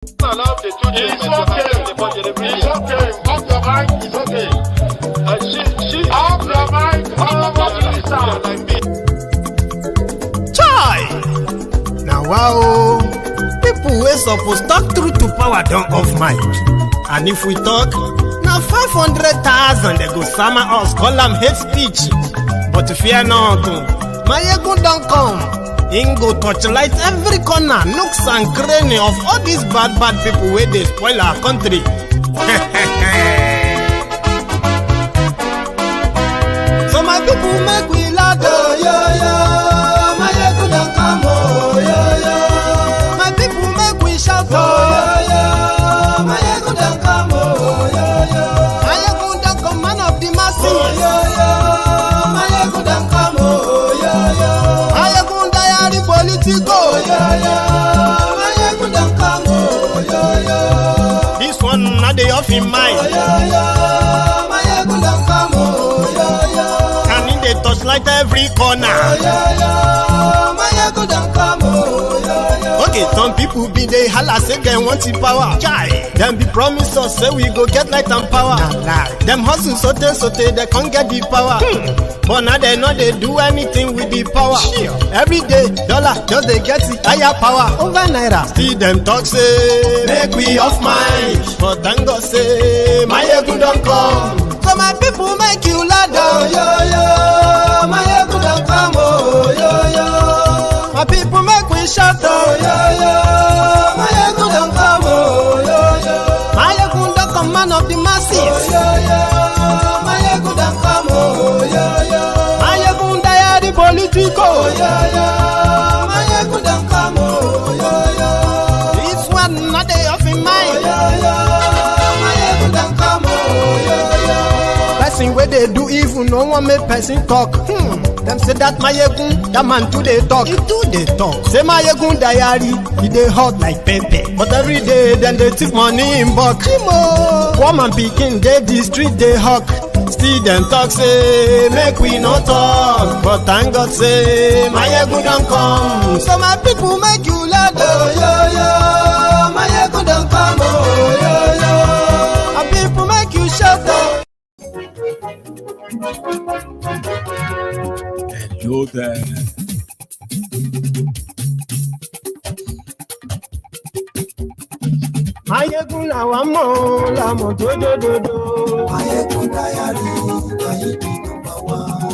Allowed the two it's okay. It's okay. Off your mind. It's okay. She off your mind. Like me. Chai! Now wow, people wey suppose talk truth to power don't off mic. And if we talk, now 500,000 they go summer us call them hate speech. But fear not, Maiyegun don't come. Ingo torchlight every corner, nooks and cranny of all these bad people where they spoil our country. So my people make we laugh, oh yo yo. Maiyegun don't come, oh yo yo. My people make we shout, oh yo yo. Maiyegun don't come, oh yo yo. Maiyegun don't come, man of the masses, oh yo yo. Maiyegun don't come, oh yo yo. Maiyegun diary politico, oh yo yo. Maiyegun don't come, oh yo yo. This one not the off in mind, oh yo yo. Maiyegun don't come, oh yo yo. Can in the touchlight every corner, oh yo yo. Maiyegun don't come, oh yo yo. Okay, some people be they holla say they want the power. Chai, them be promise us say we go get light and power. Them hustle sote they can't get the power. But now they know they do anything with the power. Every day, dollar just they get the higher power. Over naira, see them talk say make we off mind. But thank God say Maiyegun don't come. So my people make you loud, oh yo yo. Maiyegun don't come, oh yo yo. My people make we shout, oh yo yo. Maiyegun don't come, oh yo yo. Maiyegun don't come, man of the masses, oh yo yo. Maiyegun don't come, oh yo yo. Maiyegun diary politico, oh yo yo. Maiyegun don't come, oh yo yo. This one not they off in mind, oh yo yo. Maiyegun don't come, oh yo yo. Person where they do evil, no one make person talk. Them say that Maiyegun, that man too they talk. He too they talk. Say Maiyegun diary, he they hot like pepper. But every day then they take money in bulk. Poor man picking, they the street they hawk. Still them talk say make we not talk. But thank God say Maiyegun don't come. So my people make you loud, oh yo yo. Maiyegun don't come, oh yo yo. My people make you shout, oh. Hello there. Maiyegun làwa mọ̀ làmọ̀ tó dòdòdò. Maiyegun diary, Maiyegun number one.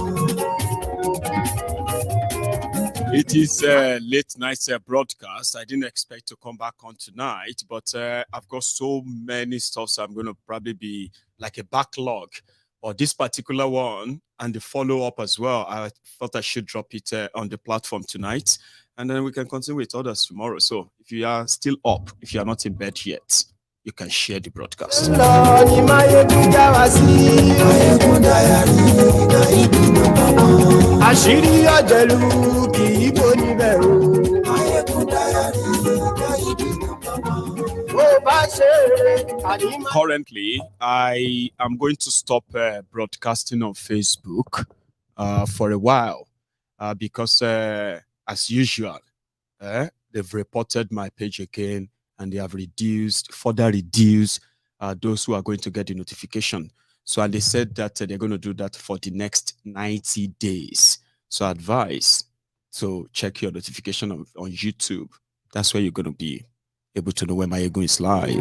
It is late night broadcast. I didn't expect to come back on tonight, but I've got so many stuff, so I'm going to probably be like a backlog. Or this particular one and the follow-up as well. I thought I should drop it on the platform tonight, and then we can continue with others tomorrow. So if you are still up, if you are not in bed yet, you can share the broadcast. Currently, I am going to stop broadcasting on Facebook for a while because, as usual, they've reported my page again, and they have further reduced those who are going to get the notification. So, and they said that they're going to do that for the next 90 days. So, advice, so check your notification on YouTube. That's where you're going to be able to know when Maiyegun is live.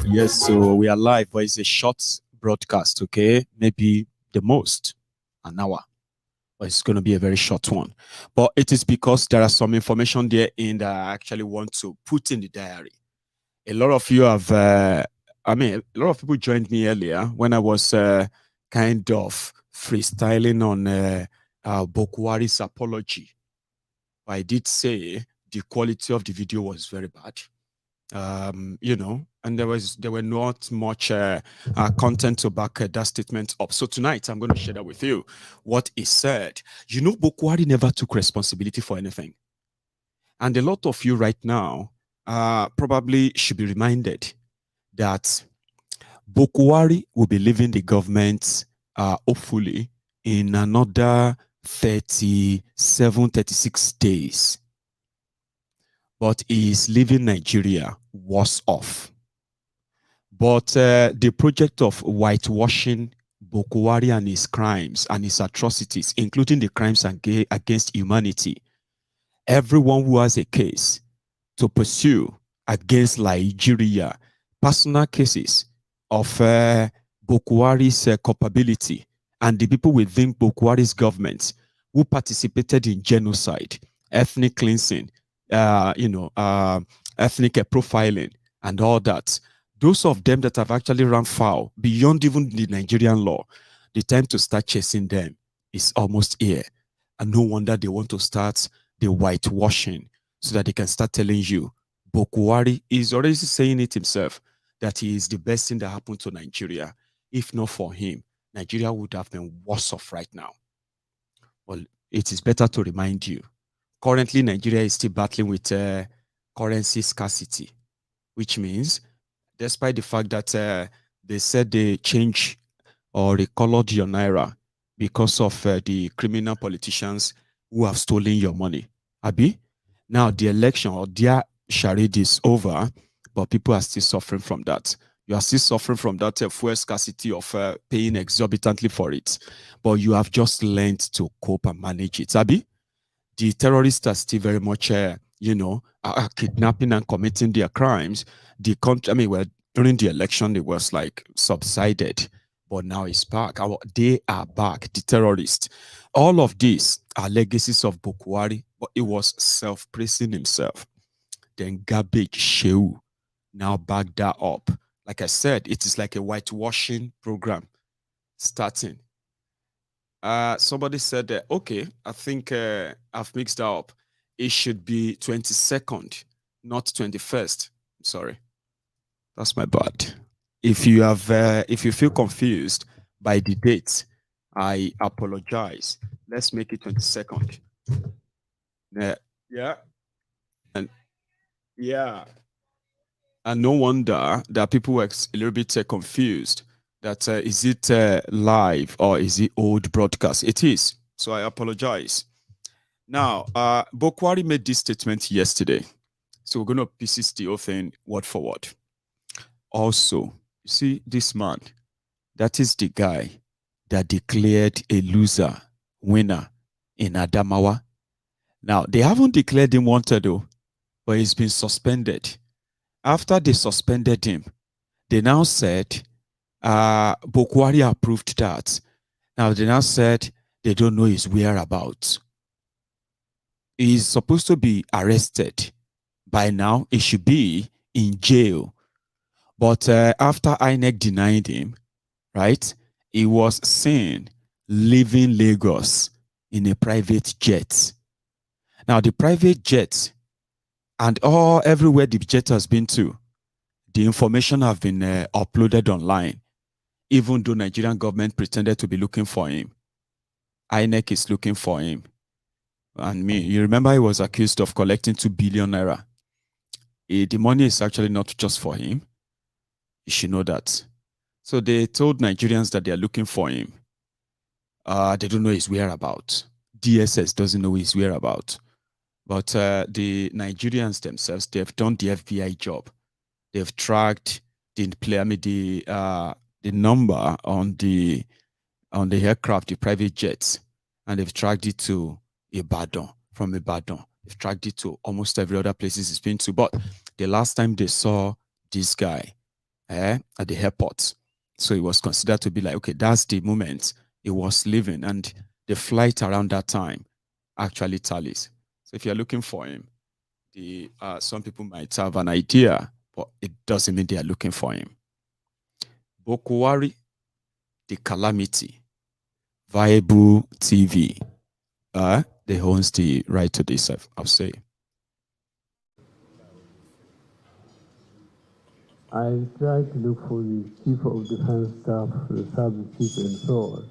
Yes, so we are live, but it's a short broadcast, okay? Maybe the most an hour, but it's going to be a very short one. But it is because there are some information there in that I actually want to put in the diary. A lot of you have a lot of people joined me earlier when I was kind of freestyling on Buhari's apology. I did say the quality of the video was very bad, you know, and there were not much content to back that statement up. So tonight I'm going to share that with you. What he said, you know, Buhari never took responsibility for anything, and a lot of you right now probably should be reminded that Buhari will be leaving the government, hopefully, in another 37, 36 days. But he is leaving Nigeria worse off. But the project of whitewashing Buhari and his crimes and his atrocities, including the crimes against humanity, everyone who has a case to pursue against Nigeria, personal cases of Buhari's culpability and the people within Buhari's government who participated in genocide, ethnic cleansing, ethnic profiling, and all that. Those of them that have actually run foul beyond even the Nigerian law, the time to start chasing them is almost here. And no wonder they want to start the whitewashing so that they can start telling you, Buhari is already saying it himself, that he is the best thing that happened to Nigeria. If not for him, Nigeria would have been worse off right now. Well, it is better to remind you, currently Nigeria is still battling with currency scarcity, which means despite the fact that they said they changed or recolored your naira because of the criminal politicians who have stolen your money. Abi, now the election or their charade is over, but people are still suffering from that. You are still suffering from that fuel scarcity of paying exorbitantly for it, but you have just learned to cope and manage it. Abi, the terrorists are still very much, are kidnapping and committing their crimes. The country, during the election, it was like subsided, but now it's back. They are back, the terrorists. All of these are legacies of Buhari, but it was self-praising himself. Then garbage Sheu now back that up. Like I said, it is like a whitewashing program starting. Somebody said that, okay, I think I've mixed that up. It should be 22nd, not 21st. Sorry. That's my bad. If you feel confused by the date, I apologize. Let's make it 22nd. Yeah. And yeah. And no wonder that people were a little bit confused. That is it live or is it old broadcast? It is. So I apologize. Now, Buhari made this statement yesterday. So we're going to pieces the whole thing word for word. Also, you see this man, that is the guy that declared a loser winner in Adamawa. Now, they haven't declared him wanted though, but he's been suspended. After they suspended him, they now said, Buhari approved that. Now, they now said they don't know his whereabouts. He's supposed to be arrested. By now, he should be in jail. But after INEC denied him, right, he was seen leaving Lagos in a private jet. Now, the private jet and everywhere the jet has been to, the information have been uploaded online, even though Nigerian government pretended to be looking for him. INEC is looking for him. And you remember he was accused of collecting 2 billion naira. The money is actually not just for him. You should know that. So they told Nigerians that they are looking for him. They don't know his whereabouts. DSS doesn't know his whereabouts. But the Nigerians themselves, they've done the FBI job. They've tracked the number on the aircraft, the private jets, and they've tracked it to Ibadan. From Ibadan, they've tracked it to almost every other places it's been to. But the last time they saw this guy at the airport, so it was considered to be like, okay, that's the moment he was leaving, and the flight around that time actually tallies. So if you're looking for him, some people might have an idea, but it doesn't mean they are looking for him. Buhari, the calamity, Viable TV, they owns the right to this, I'll say. I tried to look for the Chief of Defense Staff, the Service Chief, and so on.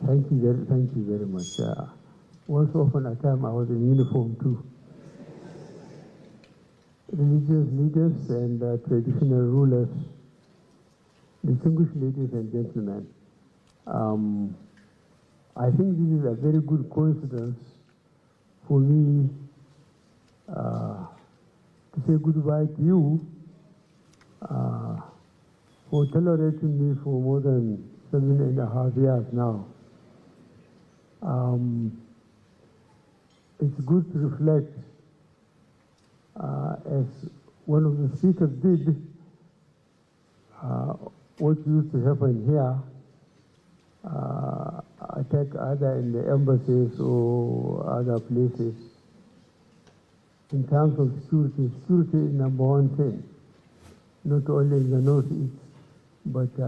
Thank you very much. Once upon a time, I was in uniform too. religious leaders and traditional rulers, distinguished ladies and gentlemen. I think this is a very good coincidence for me to say goodbye to you for tolerating me for more than 7.5 years now. It's good to reflect, as one of the speakers did, what used to happen here, attack either in the embassies or other places. In terms of security, security is number one thing, not only in the northeast, but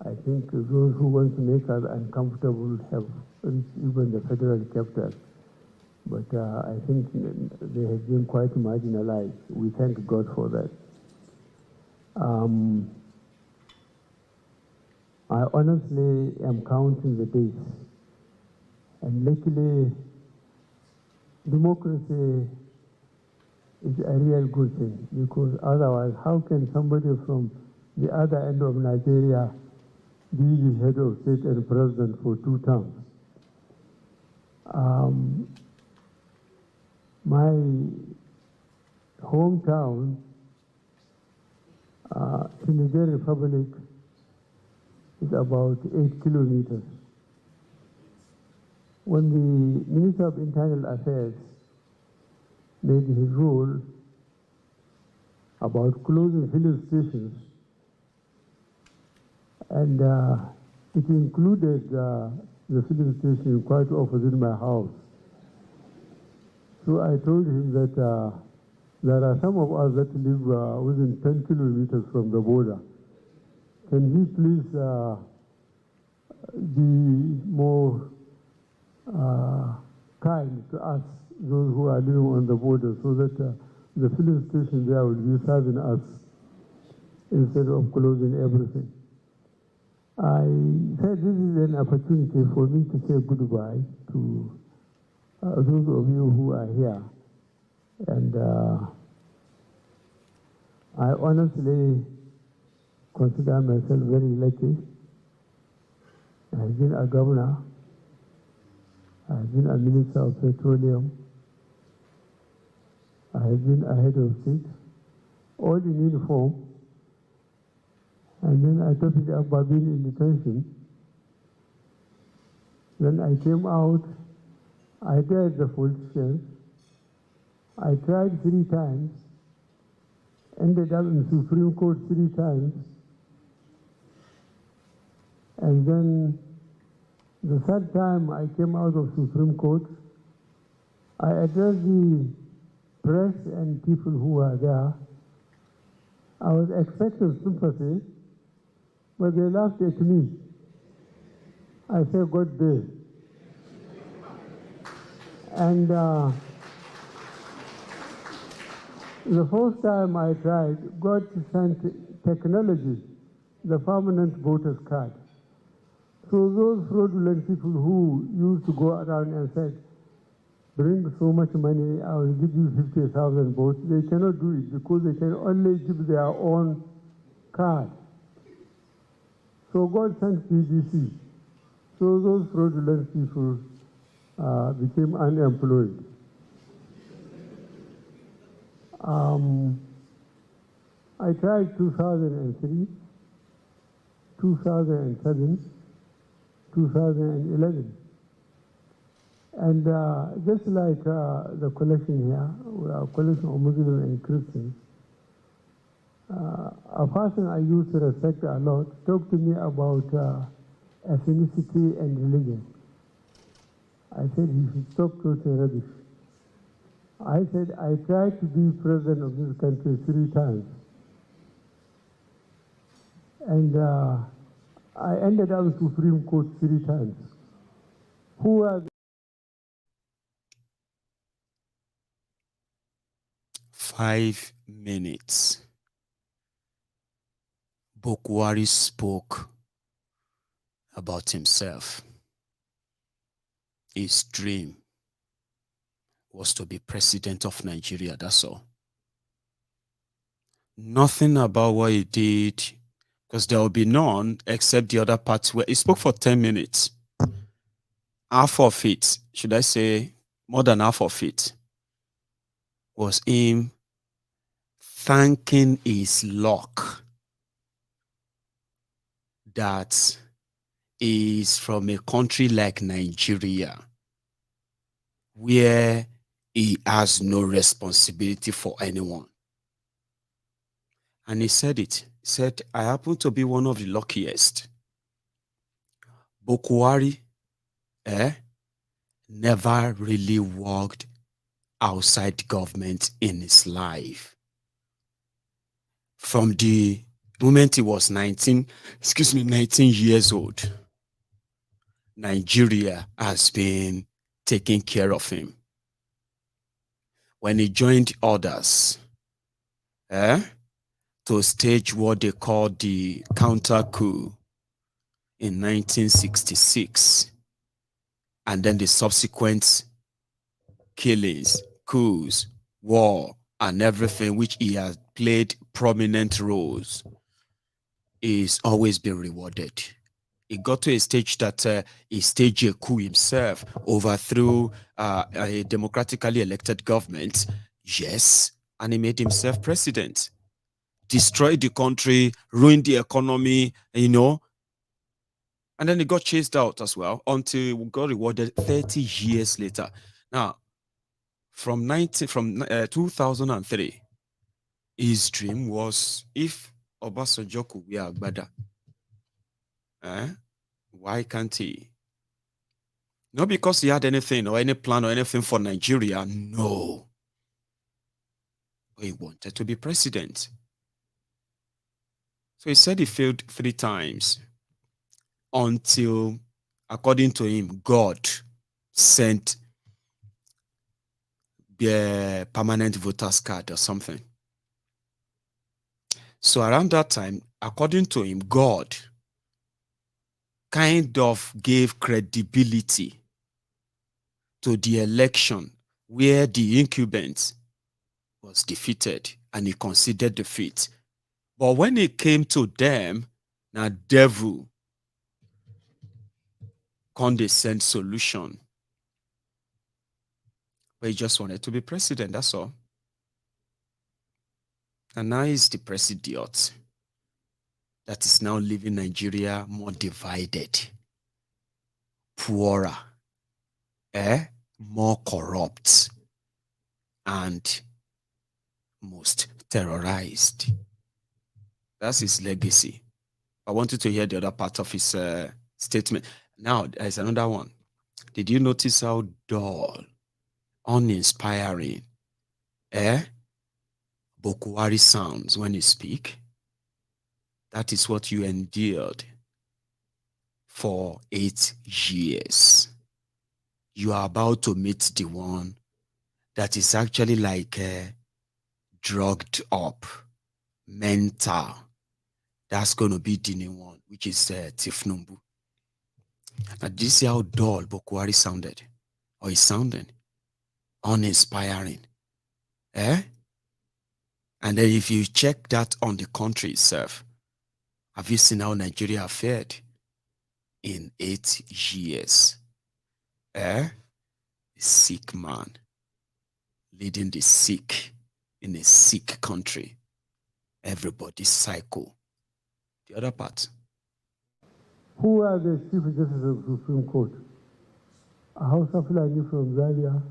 I think those who want to make us uncomfortable have reached even the federal capital. But I think they have been quite marginalized. We thank God for that. I honestly am counting the days. And luckily, democracy is a real good thing, because otherwise, how can somebody from the other end of Nigeria be the head of state and president for 2 terms? My hometown, Nigeria Republic, is about 8 kilometers. When the Minister of Internal Affairs made his rule about closing filling stations, and it included the filling station quite opposite my house. So I told him that there are some of us that live within 10 kilometers from the border. Can he please be more kind to us, those who are living on the border, so that the filling station there will be serving us instead of closing everything. I said this is an opportunity for me to say goodbye to those of you who are here. And I honestly consider myself very lucky. I've been a governor. I've been a minister of petroleum. I have been a head of state, all in uniform. And then I took it up by being in detention. Then I came out. I dared the politicians. I tried 3 times, ended up in Supreme Court 3 times. And then the 3rd time I came out of Supreme Court, I addressed the press and people who were there. I was expecting sympathy, but they laughed at me. I said, God day. And the first time I tried, God sent technology, the permanent voters card. So those fraudulent people who used to go around and said, bring so much money, I will give you 50,000 votes, they cannot do it because they can only give their own card. So God sent PGC. So those fraudulent people became unemployed. I tried 2003, 2007, 2011. And just like the collection here, we are a collection of Muslims and Christians, a person I used to respect a lot talked to me about ethnicity and religion. I said he should stop talking rubbish. I said I tried to be president of this country 3 times. And I ended up in Supreme Court 3 times. Who are 5 minutes. Buhari spoke about himself. His dream was to be president of Nigeria, that's all. Nothing about what he did, because there will be none except the other parts where he spoke for 10 minutes. Half of it, should I say more than half of it, was him thanking his luck that he is from a country like Nigeria, where he has no responsibility for anyone. And he said it. He said, I happen to be one of the luckiest. Buhari never really worked outside government in his life. From the moment he was 19 years old, Nigeria has been taking care of him. When he joined others to stage what they call the counter coup in 1966, and then the subsequent killings, coups, war, and everything which he has played prominent roles, is always been rewarded. He got to a stage that he staged a coup himself, overthrew a democratically elected government, yes, and he made himself president. Destroyed the country, ruined the economy, and then he got chased out as well until we got rewarded 30 years later. Now, from 2003, his dream was, if Obasanjo could wear agbada, why can't he? Not because he had anything or any plan or anything for Nigeria, no. He wanted to be president. So he said he failed 3 times until, according to him, God sent the permanent voters card or something. So around that time, according to him, God kind of gave credibility to the election where the incumbent was defeated and he conceded defeat. But when it came to them, now devil condescend solution. But he just wanted to be president, that's all. And now he's the president that is now leaving Nigeria more divided, poorer, more corrupt, and most terrorized. That's his legacy. I wanted to hear the other part of his statement. Now, there's another one. Did you notice how dull, uninspiring, Buhari sounds when he speak? That is what you endured for 8 years. You are about to meet the one that is actually like drugged up, mental. That's going to be the new one, which is Tinubu. Now, do you see how dull Buhari sounded? Or is sounding? Uninspiring. And then if you check that on the country itself, have you seen how Nigeria fared in 8 years? A sick man leading the sick in a sick country. Everybody's psycho. The other part. Who are the Chief Justices of the Supreme Court? Hausa Fulani from Zaria,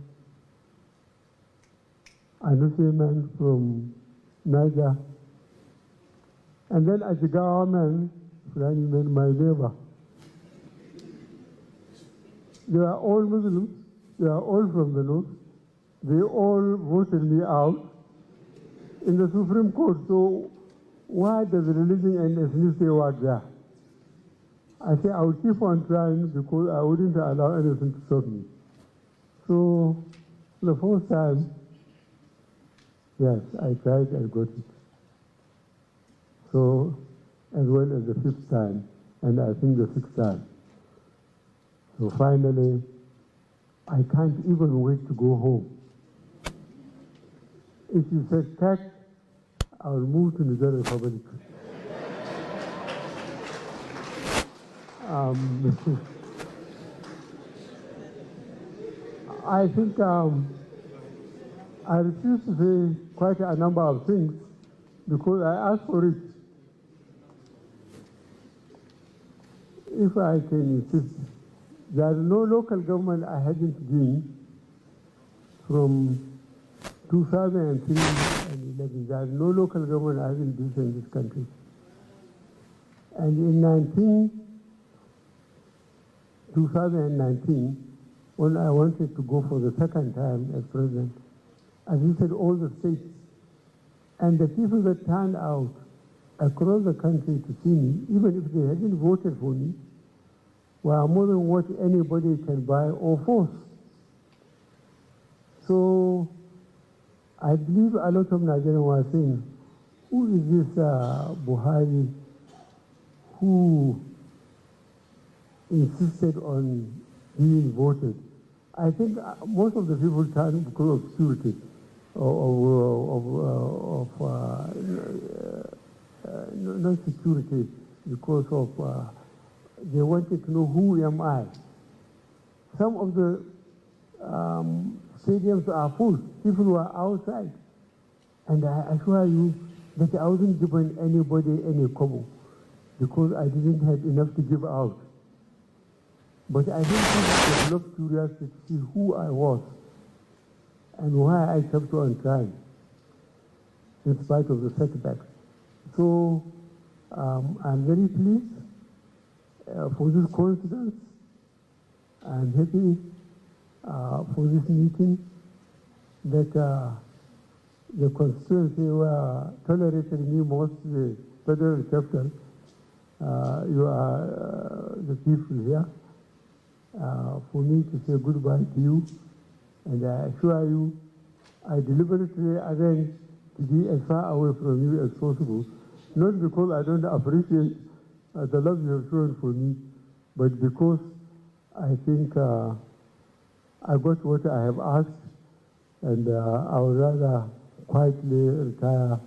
Anusiman from Niger, and then as a government, Fulani men, my neighbor. They are all Muslims, they are all from the north, they all voted me out in the Supreme Court, so why does religion and ethnicity work there? I say I will keep on trying because I wouldn't allow anything to stop me. So the first time, yes, I tried and got it. So as well as the 5th time, and I think the 6th time. So finally, I can't even wait to go home. It is a tax I will move to Niger Republic. I think I refuse to say quite a number of things because I asked for it. If I can insist, there is no local government I haven't been from 2003 and 11. There is no local government I haven't been in this country. And in 2019, when I wanted to go for the second time as president, I visited all the states. And the people that turned out across the country to see me, even if they hadn't voted for me, were more than what anybody can buy or force. So I believe a lot of Nigerians were saying, who is this Buhari who insisted on being voted? I think most of the people turned because of security, not security, because of they wanted to know who am I. Some of the stadiums are full. People were outside. And I assure you that I wasn't giving anybody any kobo because I didn't have enough to give out. But I think people developed curiosity to see who I was and why I kept on trying in spite of the setbacks. So I'm very pleased for this coincidence. I'm happy for this meeting that the constituency were tolerating me most, the federal capital. You are the people here. For me to say goodbye to you, and I assure you, I deliberately arranged to be as far away from you as possible, not because I don't appreciate the love you have shown for me, but because I think I got what I have asked, and I would rather quietly retire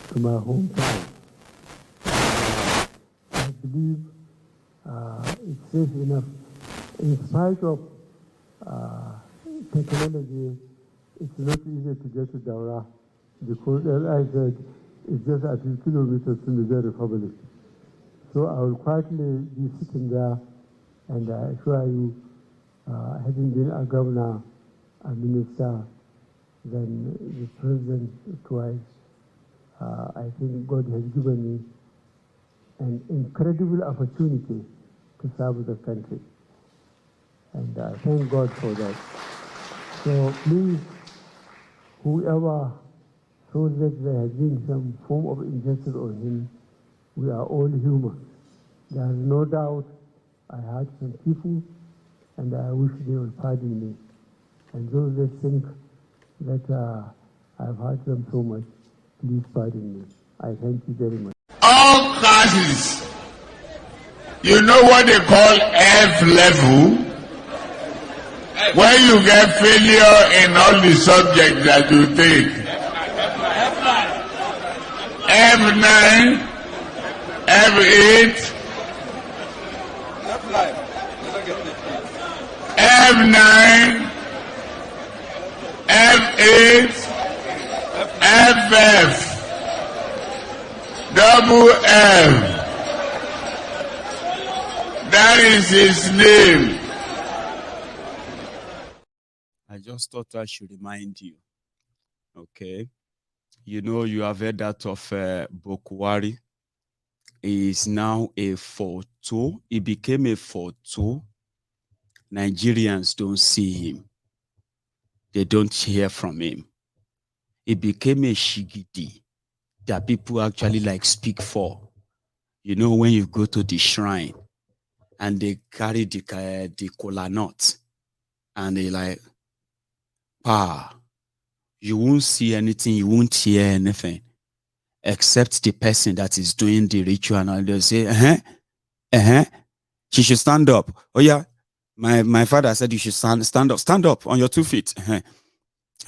to my hometown. I believe it's safe enough. In spite of technology, it's not easy to get to Daura because, as I said, it's just a few kilometers to the Niger Republic. So I will quietly be sitting there, and I assure you, having been a governor, a minister, then the president twice, I think God has given me an incredible opportunity to serve the country. And I thank God for that. So please, whoever thought that there has been some form of injustice on him, we are all human. There is no doubt I hurt some people, and I wish they will pardon me. And those that think that I've hurt them so much, please pardon me. I thank you very much. All classes, you know what they call F level? When you get failure in all the subjects that you take. F9, F8, F9, F8, FF, double F. That is his name. I just thought I should remind you. Okay. You know, you have heard that of Buhari. He is now a photo. He became a photo. Nigerians don't see him. They don't hear from him. He became a shigidi that people actually like speak for. You know, when you go to the shrine and they carry the kola nut and they like, you won't see anything, you won't hear anything, except the person that is doing the ritual, and they'll say, she should stand up. Oh yeah, my father said you should stand up on your 2 feet.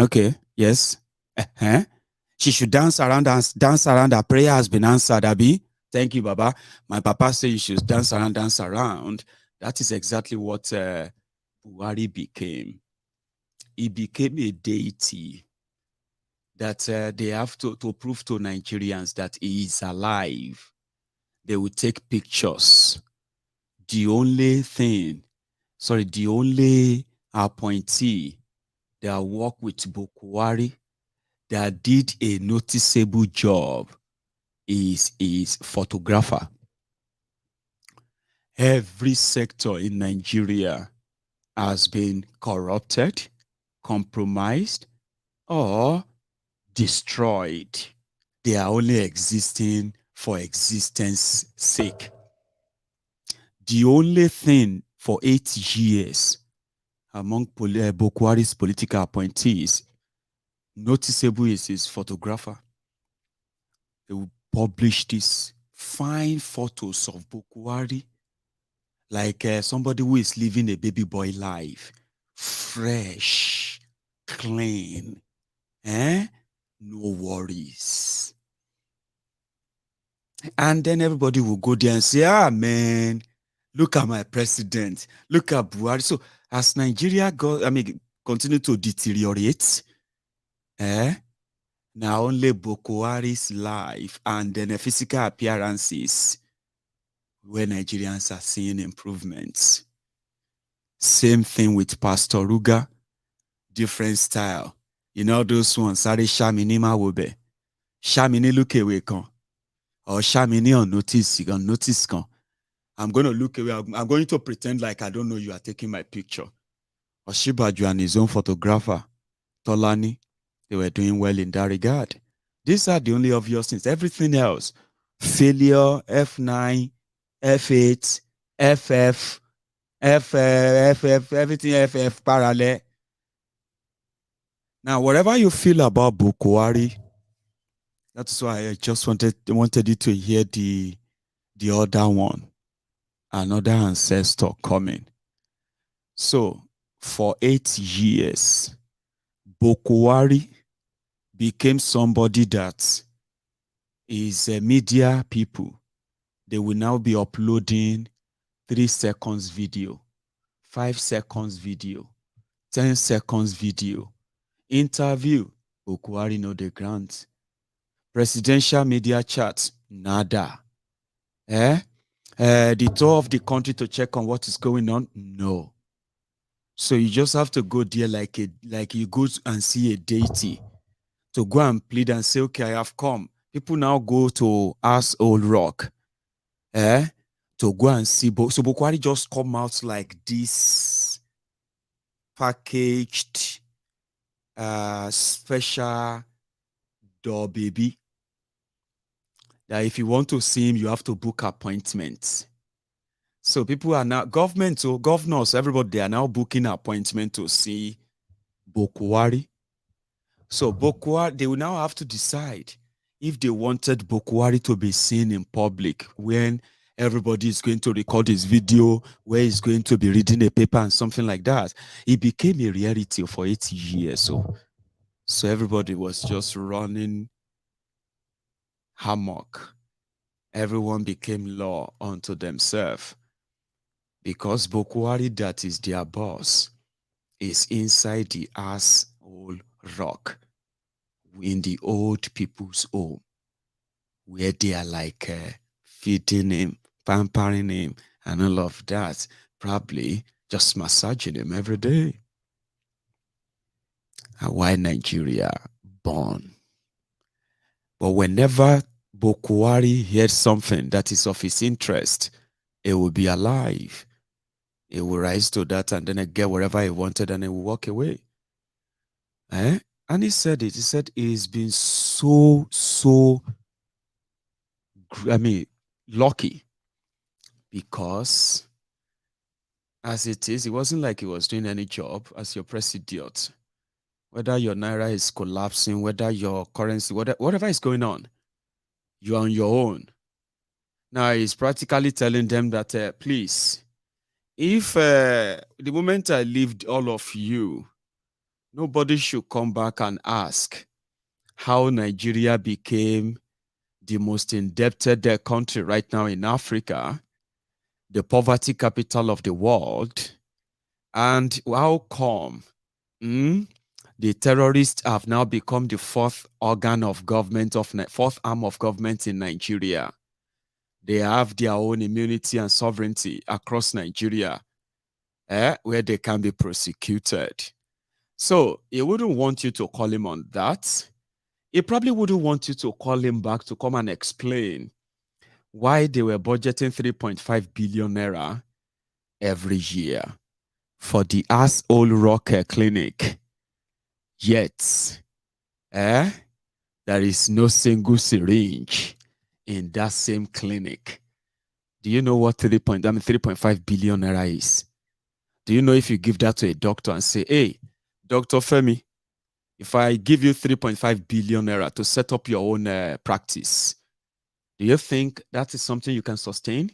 Okay, yes. She should dance around and dance around. Her prayer has been answered, Abi. Thank you, Baba. My papa said you should dance around, dance around. That is exactly what Buhari became. He became a deity that they have to prove to Nigerians that he is alive. They will take pictures. The only appointee that worked with Buhari that did a noticeable job is photographer. Every sector in Nigeria has been corrupted, compromised, or destroyed. They are only existing for existence sake. The only thing for 8 years among Buhari's political appointees noticeable is his photographer. They will publish these fine photos of Buhari, like somebody who is living a baby boy life, fresh, clean, no worries. And then everybody will go there and say, man, look at my president, look at Buhari. So as Nigeria continue to deteriorate, now only Buhari's life and then the physical appearances where Nigerians are seeing improvements. Same thing with Pastor Ruga, different style. You know those ones, Sari Shamini Mawobe, Shamini look away con, or Shamini on notice con. I'm going to look away. I'm going to pretend like I don't know you are taking my picture. Oshibaju and his own photographer, Tolani, they were doing well in that regard. These are the only obvious things. Everything else, failure, F9, F8, FF, FF, everything FF, parallel. Now, whatever you feel about Buhari, that's why I just wanted you to hear the other one, another ancestor coming. So, for 8 years, Buhari became somebody that is media people. They will now be uploading 3 seconds video, 5 seconds video, 10 seconds video. Interview, Buhari no the grant. Presidential media chat, nada. The tour of the country to check on what is going on, no. So you just have to go there like you go and see a deity, to go and plead and say, okay, I have come. People now go to Ass Old Rock, to go and see. So Buhari just come out like this packaged special door baby, that if you want to see him, you have to book appointments. So people are now, governors, everybody, they are now booking appointment to see Buhari. So Buhari, they will now have to decide if they wanted Buhari to be seen in public, when everybody is going to record his video, where he's going to be reading a paper and something like that. It became a reality for 8 years. So everybody was just running hammock. Everyone became law unto themselves, because Buhari, that is their boss, is inside the Ass Old Rock, in the old people's home, where they are like feeding him, pampering him, and all of that, probably just massaging him every day. And why Nigeria born? But whenever Buhari hears something that is of his interest, it will be alive. It will rise to that and then get whatever he wanted and it will walk away. And he said it. He said he's been so lucky, because as it is, it wasn't like he was doing any job as your president. Whether your naira is collapsing, whether your currency, whatever is going on, you're on your own. Now he's practically telling them that, please, if the moment I leave all of you, nobody should come back and ask, how Nigeria became the most indebted country right now in Africa, the poverty capital of the world, and how come the terrorists have now become the fourth arm of government in Nigeria. They have their own immunity and sovereignty across Nigeria, where they can be prosecuted. So he wouldn't want you to call him on that. He probably wouldn't want you to call him back to come and explain why they were budgeting 3.5 billion naira every year for the asshole rocker clinic. Yet, there is no single syringe in that same clinic. Do you know what 3.5 billion naira is? Do you know if you give that to a doctor and say, hey, Dr. Femi, if I give you 3.5 billion naira to set up your own practice, do you think that is something you can sustain?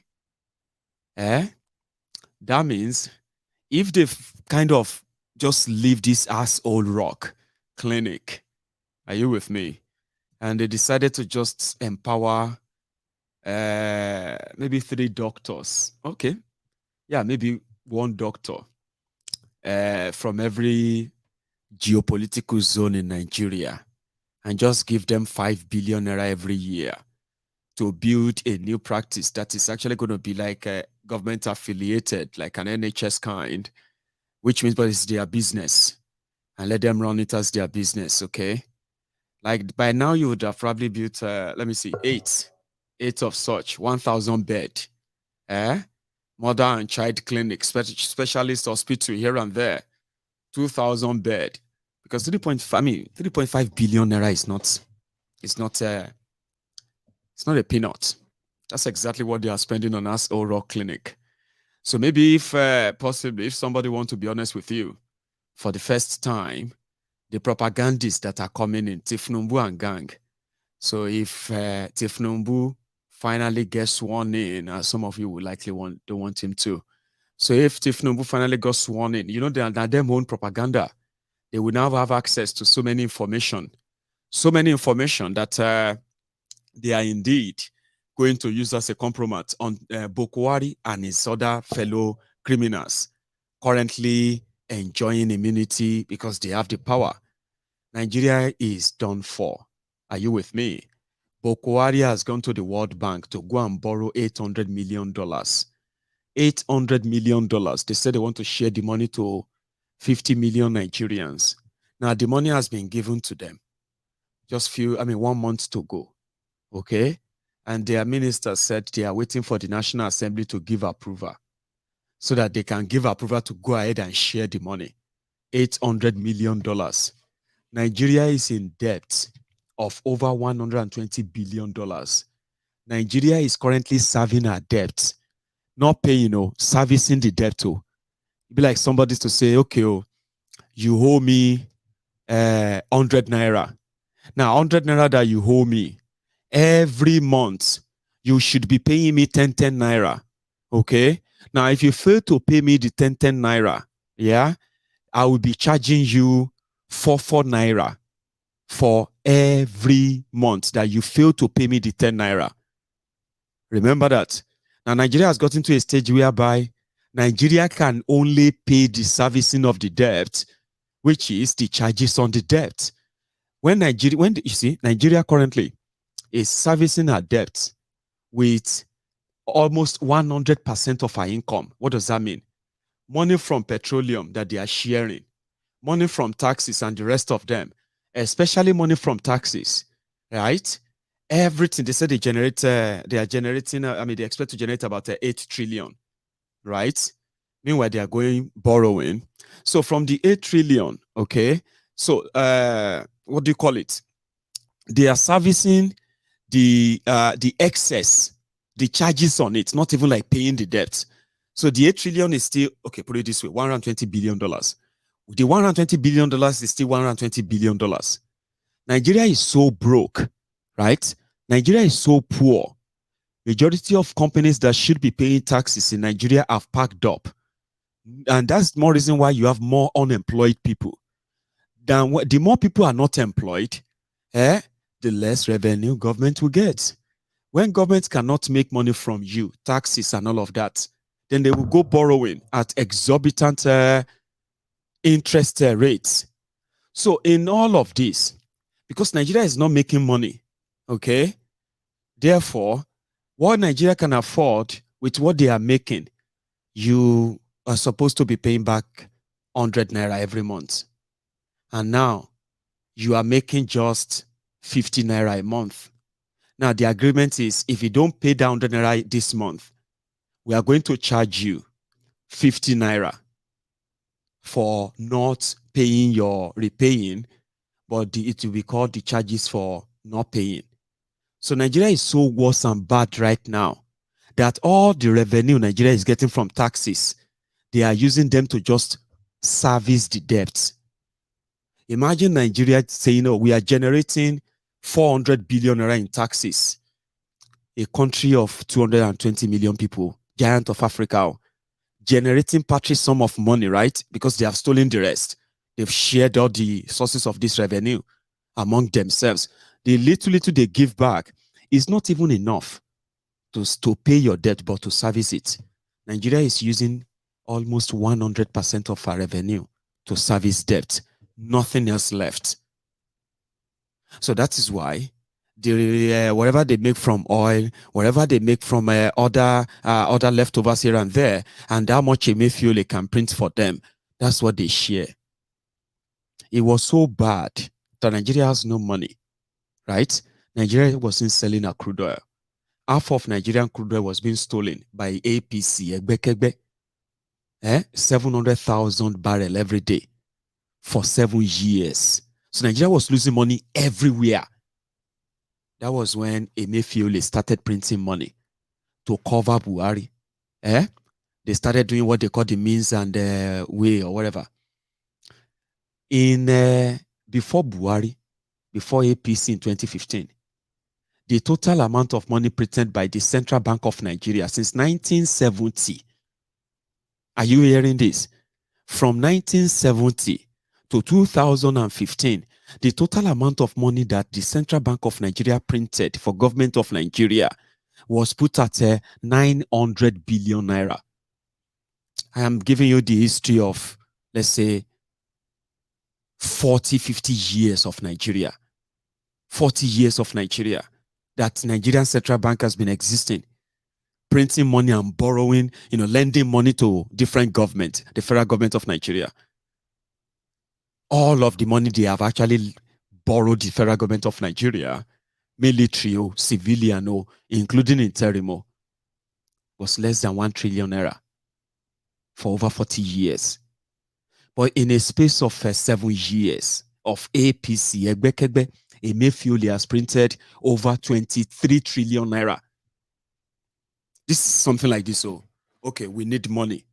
That means if they've kind of just leave this asshole rock clinic, are you with me? And they decided to just empower maybe 3 doctors. Okay. Yeah, maybe 1 doctor from every geopolitical zone in Nigeria, and just give them 5 billion naira every year to build a new practice that is actually going to be like a government affiliated, like an NHS kind, which means but it's their business, and let them run it as their business. Okay, like by now you would have probably built 8 of such 1,000 bed mother and child clinic, specialist hospital here and there, 2,000 bed, because 3.5 billion naira is not, it's not a peanut. That's exactly what they are spending on us oral clinic. So maybe if possibly if somebody wants to be honest with you, for the first time, the propagandists that are coming in, Tinubu and gang. So if Tinubu finally gets sworn in, as some of you would likely don't want him to. So if Tinubu finally got sworn in, you know, they are their own propaganda. They will now have access to so many information that they are indeed going to use as a compromise on Buhari and his other fellow criminals currently enjoying immunity because they have the power. Nigeria is done for. Are you with me? Buhari has gone to the World Bank to go and borrow $800 million. $800 million. They said they want to share the money to 50 million Nigerians. Now, the money has been given to them. Just 1 month to go. Okay? And their minister said they are waiting for the National Assembly to give approval so that they can give approval to go ahead and share the money. $800 million. Nigeria is in debt of over $120 billion. Nigeria is currently serving our debt, not paying, servicing the debt. It'd be like somebody to say, okay, you owe me 100 naira. Now, 100 naira that you owe me, every month, you should be paying me 10 naira. Okay? Now, if you fail to pay me the 10 naira, yeah, I will be charging you 4 naira for every month that you fail to pay me the 10 naira. Remember that. Now, Nigeria has gotten to a stage whereby Nigeria can only pay the servicing of the debt, which is the charges on the debt. Nigeria currently is servicing our debt with almost 100% of our income. What does that mean? Money from petroleum that they are sharing, money from taxes and the rest of them, especially money from taxes, right? Everything they said they expect to generate about 8 trillion, right? Meanwhile, they are going borrowing. So from the 8 trillion, okay, so what do you call it? They are servicing the excess, the charges on it, not even like paying the debt. So the 8 trillion is still, okay, put it this way, $120 billion. The $120 billion is still $120 billion. Nigeria is so broke, right? Nigeria is so poor. Majority of companies that should be paying taxes in Nigeria have packed up. And that's more reason why you have more unemployed people. The more people are not employed, the less revenue government will get. When government cannot make money from you, taxes and all of that, then they will go borrowing at exorbitant interest rates. So in all of this, because Nigeria is not making money, okay, therefore, what Nigeria can afford with what they are making, you are supposed to be paying back 100 naira every month. And now you are making just 50 naira a month. Now the agreement is if you don't pay down 100 naira this month, we are going to charge you 50 naira for not paying your repaying, but it will be called the charges for not paying. So Nigeria is so worse and bad right now that all the revenue Nigeria is getting from taxes, they are using them to just service the debt. Imagine Nigeria saying, oh, we are generating 400 billion naira in taxes. A country of 220 million people, giant of Africa, generating patchy sum of money, right? Because they have stolen the rest. They've shared all the sources of this revenue among themselves. The little they give back is not even enough to pay your debt, but to service it. Nigeria is using almost 100% of our revenue to service debt. Nothing else left. So that is why whatever they make from oil, whatever they make from other leftovers here and there, and how much fuel they can print for them, that's what they share. It was so bad that Nigeria has no money, right? Nigeria wasn't selling a crude oil. Half of Nigerian crude oil was being stolen by APC, 700,000 barrels every day for 7 years. So Nigeria was losing money everywhere. That was when Emefiele started printing money to cover Buhari. They started doing what they call the means and way or whatever. Before Buhari, before APC in 2015, the total amount of money printed by the Central Bank of Nigeria since 1970. Are you hearing this? From 1970 to 2015, the total amount of money that the Central Bank of Nigeria printed for government of Nigeria was put at 900 billion naira. I am giving you the history of, let's say, 40, 50 years of Nigeria. 40 years of Nigeria that Nigerian Central Bank has been existing, printing money and borrowing, lending money to different governments, the federal government of Nigeria. All of the money they have actually borrowed the federal government of Nigeria, military, civilian, including interim, was less than 1 trillion naira for over 40 years. But in a space of 7 years of APC, Emefiele has printed over 23 trillion naira. This is something like this. So, okay, we need money.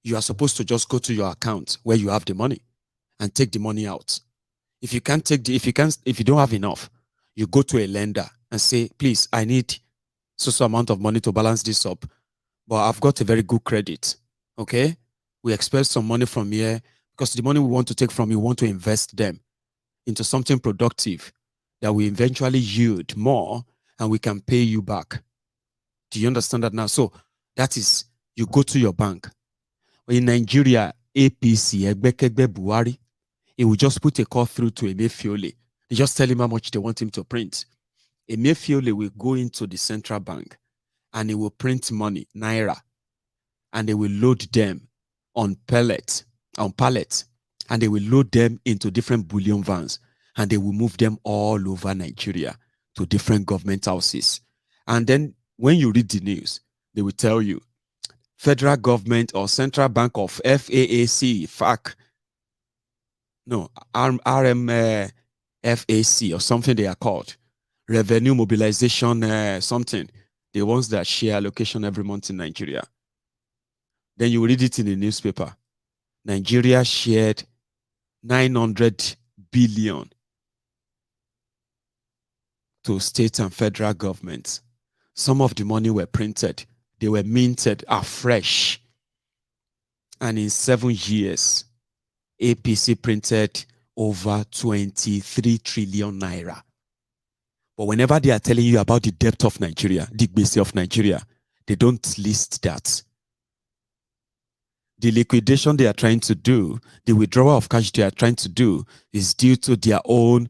You are supposed to just go to your account where you have the money and take the money out. If you don't have enough, you go to a lender and say, please, I need so amount of money to balance this up, but I've got a very good credit. Okay, we expect some money from here because the money we want to take from you, we want to invest them into something productive that will eventually yield more and we can pay you back. Do you understand that now? So that is, you go to your bank. In Nigeria, APC, Buhari, he will just put a call through to Emefiele. They just tell him how much they want him to print. Emefiele will go into the central bank and he will print money, naira, and they will load them on pallets, and they will load them into different bullion vans, and they will move them all over Nigeria to different government houses. And then when you read the news, they will tell you, federal government or central bank of FAAC, RMFAC or something they are called, revenue mobilization something, the ones that share allocation every month in Nigeria. Then you read it in the newspaper. Nigeria shared 900 billion to state and federal governments. Some of the money were printed. They were minted afresh. And in 7 years, APC printed over 23 trillion naira. But whenever they are telling you about the debt of Nigeria, the gbese of Nigeria, they don't list that. The liquidation they are trying to do, the withdrawal of cash they are trying to do is due to their own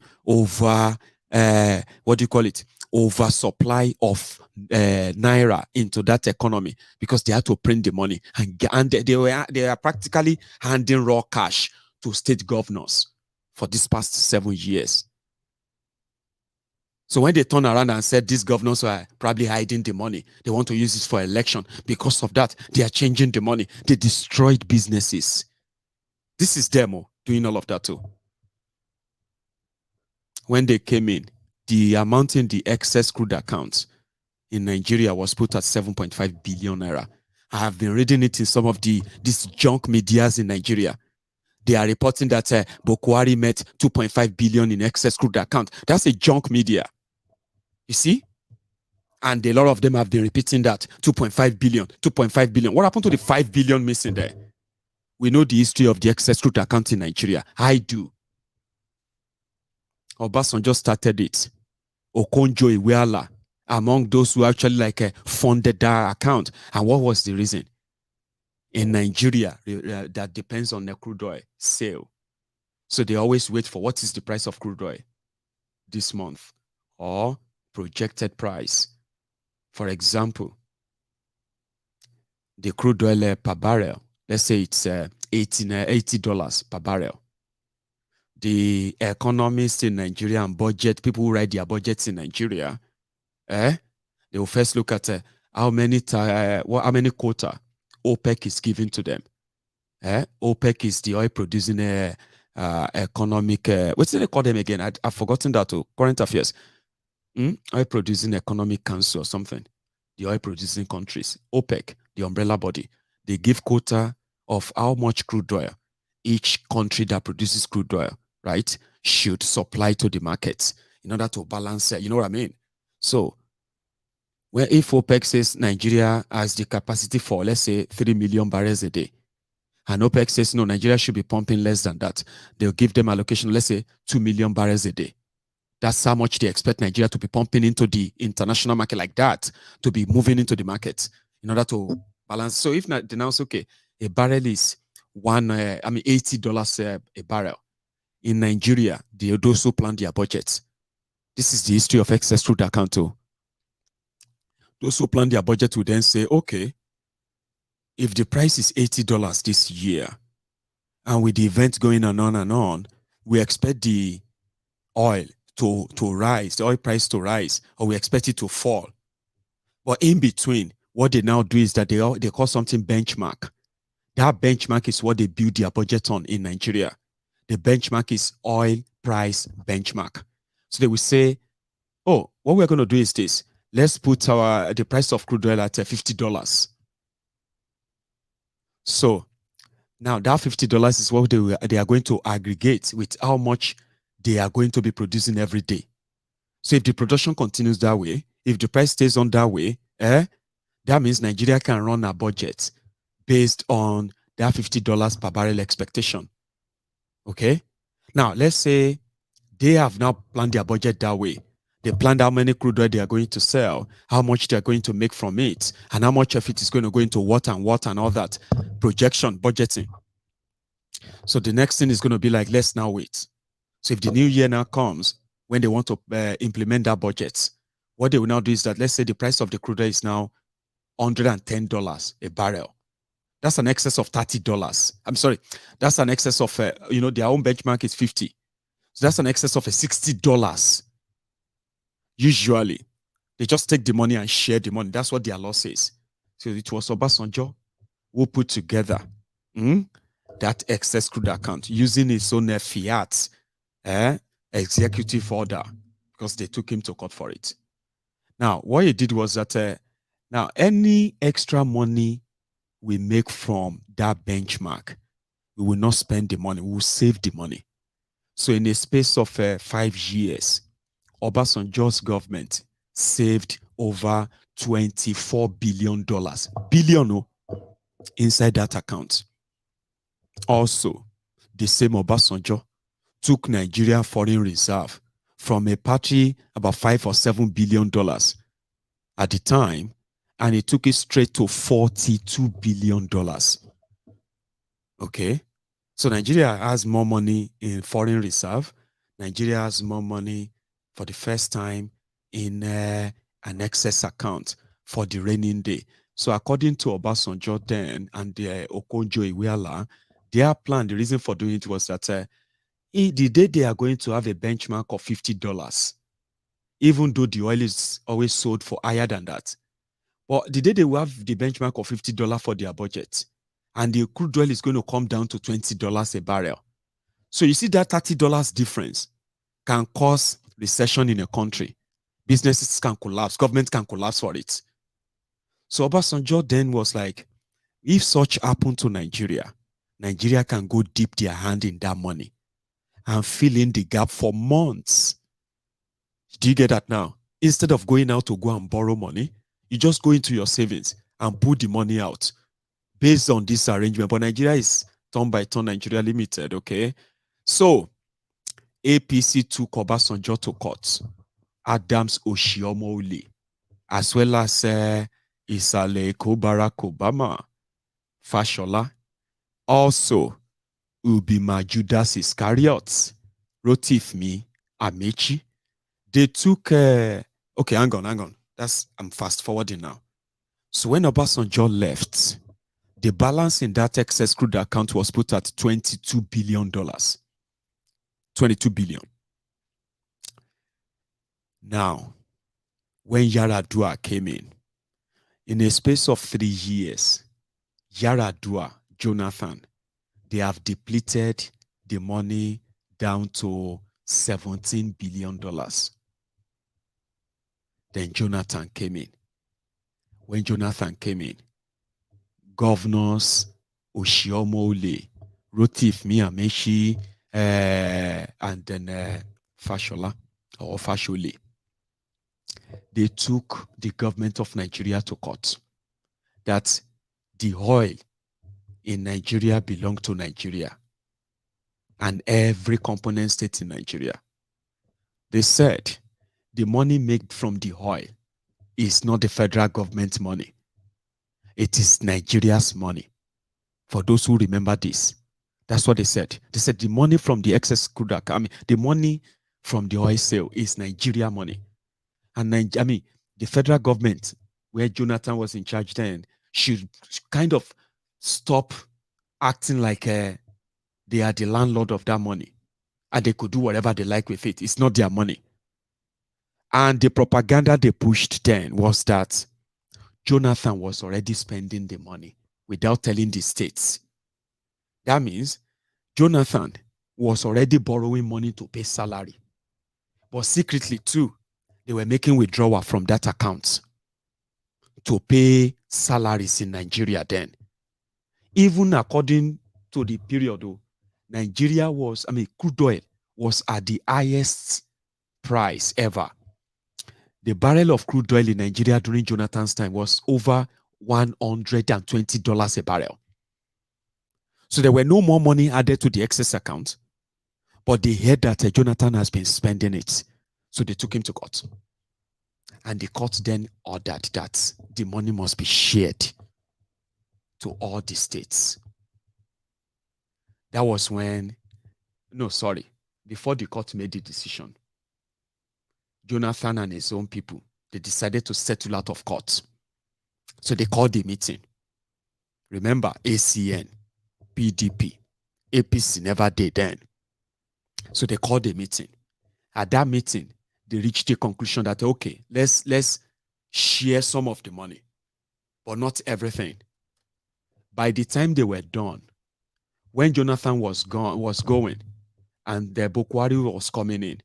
oversupply of naira into that economy, because they had to print the money, and they are practically handing raw cash to state governors for this past 7 years. So when they turn around and said these governors are probably hiding the money, they want to use it for election. Because of that, they are changing the money. They destroyed businesses. This is them doing all of that too. When they came in, the amount in the excess crude accounts in Nigeria was put at 7.5 billion naira. I have been reading it in some of these junk medias in Nigeria. They are reporting that Buhari met 2.5 billion in excess crude account. That's a junk media. You see? And a lot of them have been repeating that 2.5 billion, 2.5 billion. What happened to the 5 billion missing there? We know the history of the excess crude account in Nigeria. I do. Obasanjo started it. Okonjo Iweala, among those who actually funded that account. And what was the reason? In Nigeria, that depends on the crude oil sale. So they always wait for what is the price of crude oil this month, or projected price. For example, the crude oil per barrel, let's say it's $80 per barrel. The economists in Nigeria and budget, people who write their budgets in Nigeria, they will first look at how many quota OPEC is giving to them. OPEC is the oil producing economic, what do they call them again? I've forgotten that too. Current affairs. Oil producing economic council or something. The oil producing countries. OPEC, the umbrella body. They give quota of how much crude oil each country that produces crude oil, right, should supply to the markets in order to balance it. You know what I mean? So, where if OPEC says Nigeria has the capacity for, let's say, 3 million barrels a day, and OPEC says, no, Nigeria should be pumping less than that, they'll give them allocation, let's say, 2 million barrels a day. That's how much they expect Nigeria to be pumping into the international market like that, to be moving into the market in order to balance. So if they announce, okay, a barrel is $80 a barrel. In Nigeria, they also plan their budgets. This is the history of excess crude account too. Those who plan their budget will then say, okay, if the price is $80 this year, and with the event going on, we expect the oil to rise, the oil price to rise, or we expect it to fall. But in between, what they now do is that they call something benchmark. That benchmark is what they build their budget on in Nigeria. The benchmark is oil price benchmark. So they will say, oh, what we're going to do is this. Let's put the price of crude oil at $50. So now that $50 is what they are going to aggregate with how much they are going to be producing every day. So if the production continues that way, if the price stays on that way, that means Nigeria can run a budget based on that $50 per barrel expectation. Okay? Now, let's say they have now planned their budget that way. They planned how many crude oil they are going to sell, how much they are going to make from it, and how much of it is going to go into what and all that. Projection, budgeting. So the next thing is going to be like, let's now wait. So if the new year now comes, when they want to implement that budget, what they will now do is that, let's say the price of the crude oil is now $110 a barrel. That's an excess of $30. I'm sorry. That's an excess of, their own benchmark is 50. So that's an excess of $60. Usually, they just take the money and share the money. That's what their law says. So it was Obasanjo who put together that excess crude account using his own fiat executive order, because they took him to court for it. Now, what he did was that now any extra money we make from that benchmark, we will not spend the money, we will save the money. So in a space of 5 years, Obasanjo's government saved over $24 billion inside that account. Also, the same Obasanjo took Nigeria foreign reserve from a party about $5 or $7 billion at the time, and it took it straight to $42 billion. Okay, so Nigeria has more money in foreign reserve. Nigeria has more money for the first time in an excess account for the raining day. So according to Obasanjo then and Okonjo-Iweala, their plan, the reason for doing it was that the day they are going to have a benchmark of $50, even though the oil is always sold for higher than that. But the day they will have the benchmark of $50 for their budget, and the crude oil is going to come down to $20 a barrel. So you see that $30 difference can cause recession in a country. Businesses can collapse, government can collapse for it. So Obasanjo then was like, if such happened to Nigeria, Nigeria can go dip their hand in that money and fill in the gap for months. Do you get that now? Instead of going out to go and borrow money, you just go into your savings and put the money out based on this arrangement. But Nigeria is turn by turn Nigeria Limited, okay? So, APC took Obasanjo to court, Adams Oshiomhole, as well as Isale Barack Obama, Fashola, also Ubima Judas Iscariot, Rotifmi Amechi. They took, okay, hang on. I'm fast forwarding now. So when Obasanjo left, the balance in that excess crude account was put at $22 billion. 22 billion. Now, when Yaradua came in a space of 3 years, Yaradua, Jonathan, they have depleted the money down to $17 billion. Then Jonathan came in. When Jonathan came in, governors Oshiomhole, Rotifmi Amechi, and then Fashola or Fashole, they took the government of Nigeria to court that the oil in Nigeria belonged to Nigeria and every component state in Nigeria. They said the money made from the oil is not the federal government money. It is Nigeria's money. For those who remember this, that's what they said. They said the money from the excess crude, the money from the oil sale is Nigeria money. And the federal government, where Jonathan was in charge then, should kind of stop acting like they are the landlord of that money and they could do whatever they like with it. It's not their money. And the propaganda they pushed then was that Jonathan was already spending the money without telling the states. That means Jonathan was already borrowing money to pay salary. But secretly too, they were making withdrawal from that account to pay salaries in Nigeria then. Even according to the period, Nigeria was, crude oil was at the highest price ever. The barrel of crude oil in Nigeria during Jonathan's time was over $120 a barrel. So there were no more money added to the excess account, but they heard that Jonathan has been spending it. So they took him to court. And the court then ordered that the money must be shared to all the states. That was before the court made the decision, Jonathan and his own people, they decided to settle out of court. So they called the meeting. Remember, ACN, PDP, APC never did then. So they called a meeting. At that meeting, they reached the conclusion that, okay, let's share some of the money, but not everything. By the time they were done, when Jonathan was going, and the Buhari was coming in,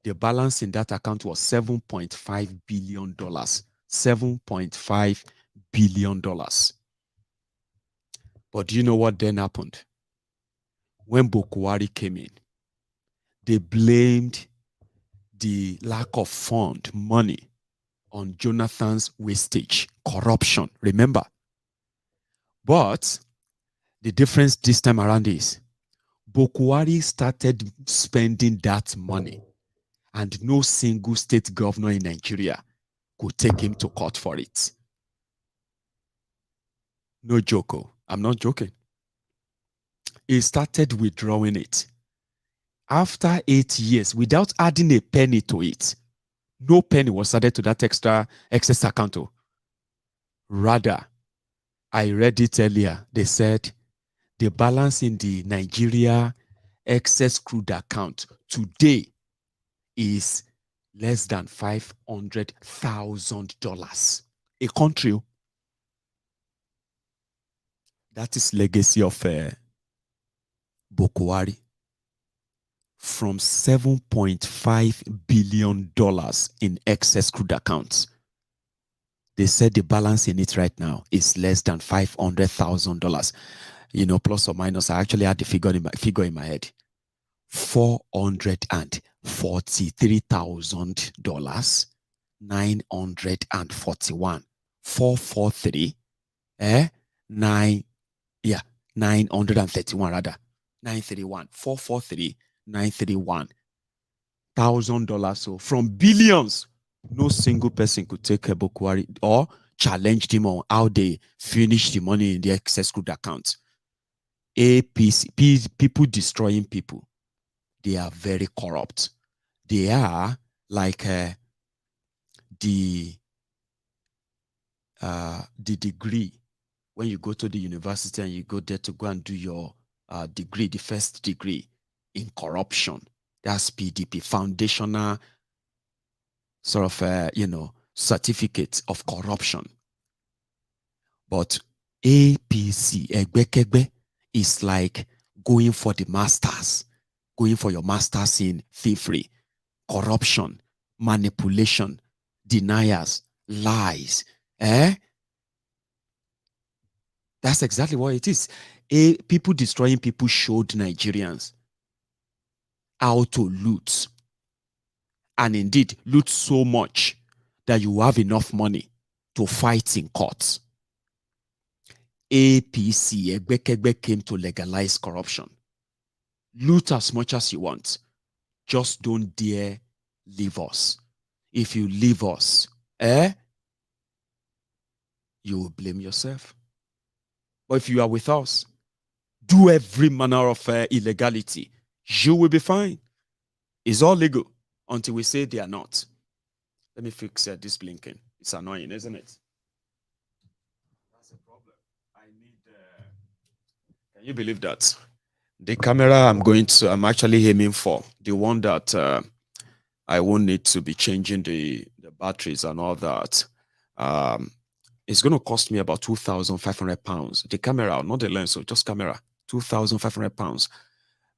the balance in that account was $7.5 billion. $7.5 billion. But do you know what then happened? When Buhari came in, they blamed the lack of money on Jonathan's wastage, corruption, remember? But the difference this time around is Buhari started spending that money, and no single state governor in Nigeria could take him to court for it. No joke. I'm not joking. He started withdrawing it. After 8 years, without adding a penny to it, no penny was added to that excess account. Rather, I read it earlier. They said the balance in the Nigeria excess crude account today is less than $500,000. A country. That is legacy of Buhari. From $7.5 billion in excess crude accounts. They said the balance in it right now is less than $500,000. You know, plus or minus. I actually had the figure in my head. $443,000. 941. 443. 931 rather. 931. 443. $931,000. So from billions, no single person could take a Buhari or challenge him on how they finish the money in the excess crude account. APC, people destroying people, they are very corrupt. They are like the degree when you go to the university and you go there to go and do your degree, the first degree in corruption. That's PDP, foundational sort of, certificate of corruption. But APC, Egbekegbe, is like going for the masters, going for your masters in thievery, corruption, manipulation, deniers, lies. That's exactly what it is. People destroying people showed Nigerians how to loot. And indeed, loot so much that you have enough money to fight in courts. APC, Egbekegbe, came to legalize corruption. Loot as much as you want. Just don't dare leave us. If you leave us, you will blame yourself. But if you are with us, do every manner of illegality, you will be fine. It's all legal until we say they are not. Let me fix this blinking. It's annoying, isn't it? That's a problem. I need. Can you believe that? The camera I'm actually aiming for, the one that I won't need to be changing the batteries and all that. It's going to cost me about £2,500. The camera, not the lens, so just camera, £2,500.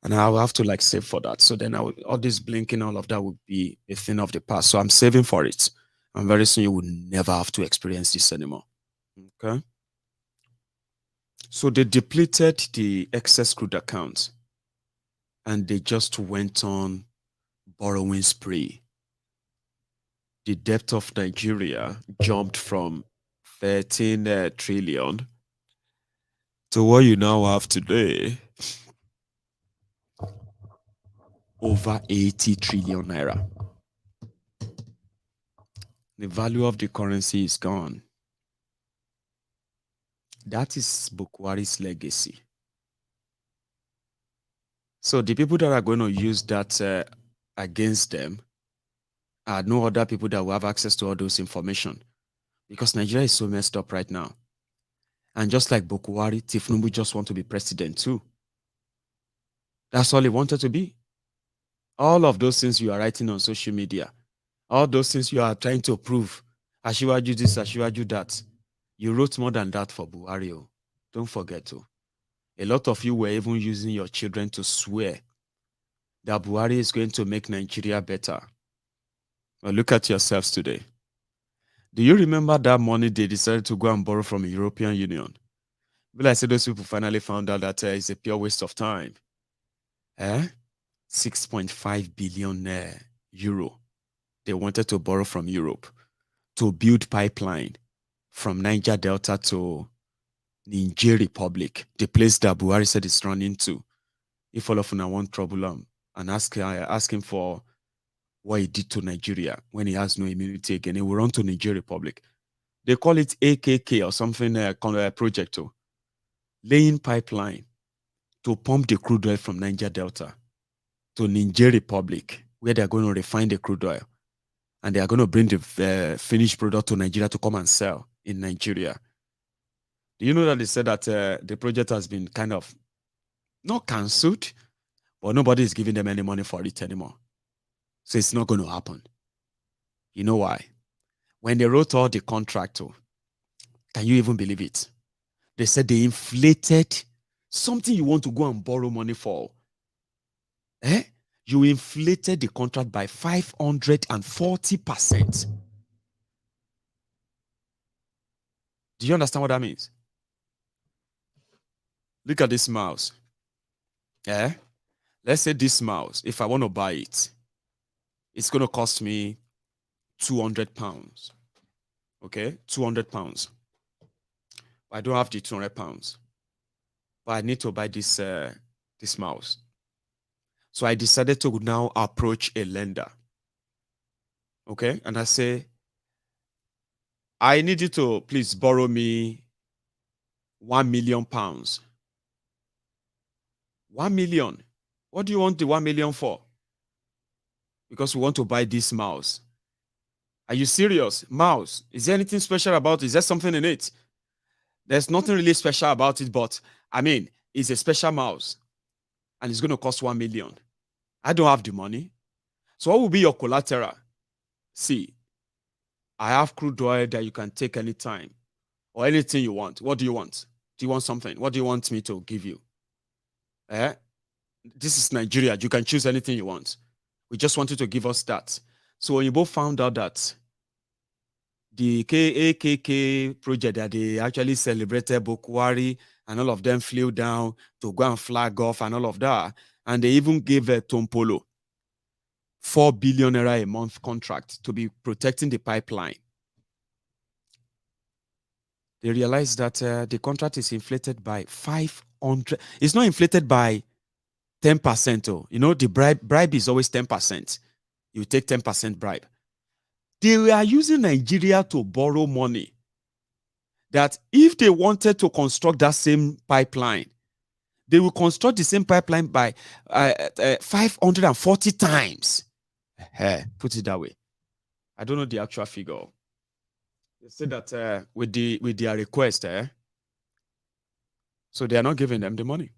And I'll have to save for that. So then all this blinking, all of that will be a thing of the past. So I'm saving for it. And very soon you will never have to experience this anymore. Okay. So they depleted the excess crude account and they just went on borrowing spree. The debt of Nigeria jumped from 13 trillion to what you now have today, over 80 trillion naira. The value of the currency is gone. That is Buhari's legacy. So the people that are going to use that against them are no other people that will have access to all those information, because Nigeria is so messed up right now. And just like Buhari, Tinubu just want to be president too. That's all he wanted to be. All of those things you are writing on social media, all those things you are trying to prove, Ashiwaju this, Ashiwaju that, you wrote more than that for Buhari. Don't forget to. A lot of you were even using your children to swear that Buhari is going to make Nigeria better. Well, look at yourselves today. Do you remember that money they decided to go and borrow from the European Union? But I said those people finally found out that it's a pure waste of time. 6.5 billion euro they wanted to borrow from Europe to build pipeline from Niger Delta to Niger Republic, the place that Buhari said it's run into. if all of them want trouble and ask him for what he did to Nigeria when he has no immunity again, he will run to Nigeria Republic. They call it AKK or something project, laying pipeline to pump the crude oil from Niger Delta to Niger Republic, where they're going to refine the crude oil. And they are going to bring the finished product to Nigeria to come and sell in Nigeria. Do you know that they said that the project has been kind of not cancelled, but nobody is giving them any money for it anymore. So it's not going to happen. You know why? When they wrote all the contract, can you even believe it? They said they inflated something you want to go and borrow money for. You inflated the contract by 540%. Do you understand what that means? Look at this mouse. Let's say this mouse, if I want to buy it, it's going to cost me 200 pounds. Okay, 200 pounds. I don't have the 200 pounds. But I need to buy this mouse. So I decided to now approach a lender. Okay, and I say, I need you to please borrow me 1 million pounds. 1 million. What do you want the 1 million for? Because we want to buy this mouse. Are you serious? Mouse. Is there anything special about it? Is there something in it? There's nothing really special about it, but I mean, it's a special mouse and it's going to cost 1 million. I don't have the money. So what will be your collateral? See, I have crude oil that you can take anytime or anything you want. What do you want? Do you want something? What do you want me to give you? This is Nigeria. You can choose anything you want. We just want you to give us that. So when you both found out that the AKK project that they actually celebrated Buhari and all of them flew down to go and flag off and all of that, and they even gave Tompolo 4 billion naira a month contract to be protecting the pipeline. They realized that the contract is inflated by 500. It's not inflated by 10%. Oh. You know, the bribe is always 10%. You take 10% bribe. They were using Nigeria to borrow money. That if they wanted to construct that same pipeline, they will construct the same pipeline by 540 times. Put it that way. I don't know the actual figure. They said that with their request, so they are not giving them the money.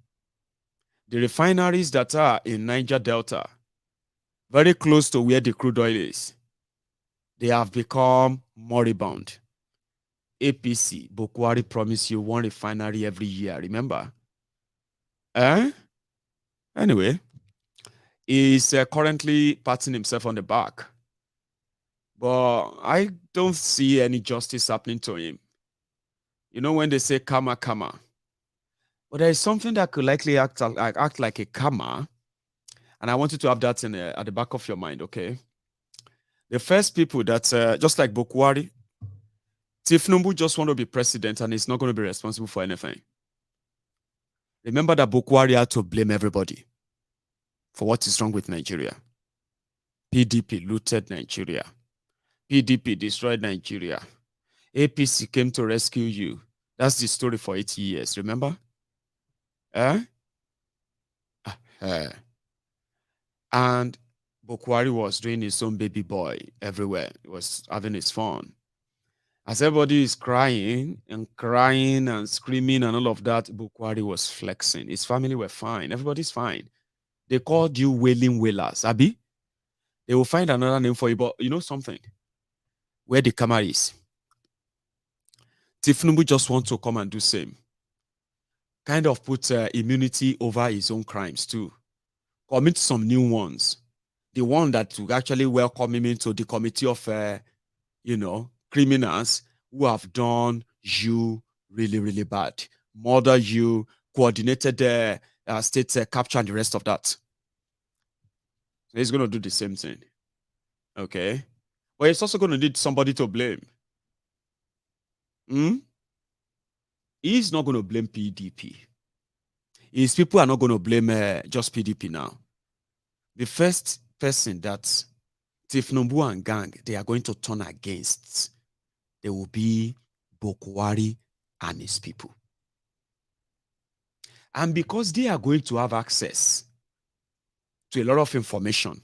The refineries that are in Niger Delta, very close to where the crude oil is, they have become moribund. APC, Buhari promised you one refinery every year, remember? Anyway, he's currently patting himself on the back. But I don't see any justice happening to him. You know when they say karma, karma. But there is something that could likely act like a karma. And I want you to have that at the back of your mind, okay? The first people that, just like Buhari, Tinubu just want to be president and he's not going to be responsible for anything. Remember that Buhari had to blame everybody for what is wrong with Nigeria. PDP looted Nigeria. PDP destroyed Nigeria. APC came to rescue you. That's the story for 80 years, remember? And Buhari was doing his own baby boy everywhere. He was having his fun. As everybody is crying and screaming and all of that, Buhari was flexing. His family were fine. Everybody's fine. They called you wailing wailers, Abi. They will find another name for you, but you know something? Where the camera is. Tinubu just wants to come and do same. Kind of put immunity over his own crimes too. Commit some new ones. The one that will actually welcome him into the committee of, criminals who have done you really, really bad. Murder you, coordinated the state capture and the rest of that. So he's going to do the same thing. Okay? But he's also going to need somebody to blame. He's not going to blame PDP. is people are not going to blame just PDP now. The first person that Tinubu and gang, they are going to turn against, they will be Buhari and his people. And because they are going to have access to a lot of information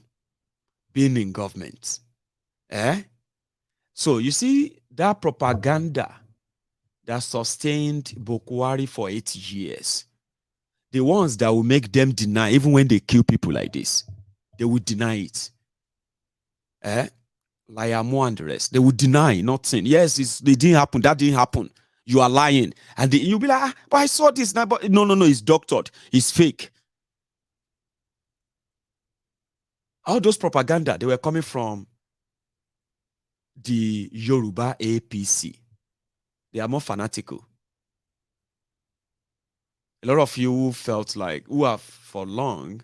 being in government, so you see that propaganda that sustained Buhari for 8 years, the ones that will make them deny, even when they kill people like this, they will deny it. Layamo and the rest, they will deny nothing. Yes, it didn't happen. That didn't happen. You are lying. And you'll be like, but I saw this now. But no, it's doctored. It's fake. All those propaganda, they were coming from the Yoruba APC. They are more fanatical. A lot of you who felt like, who have for long,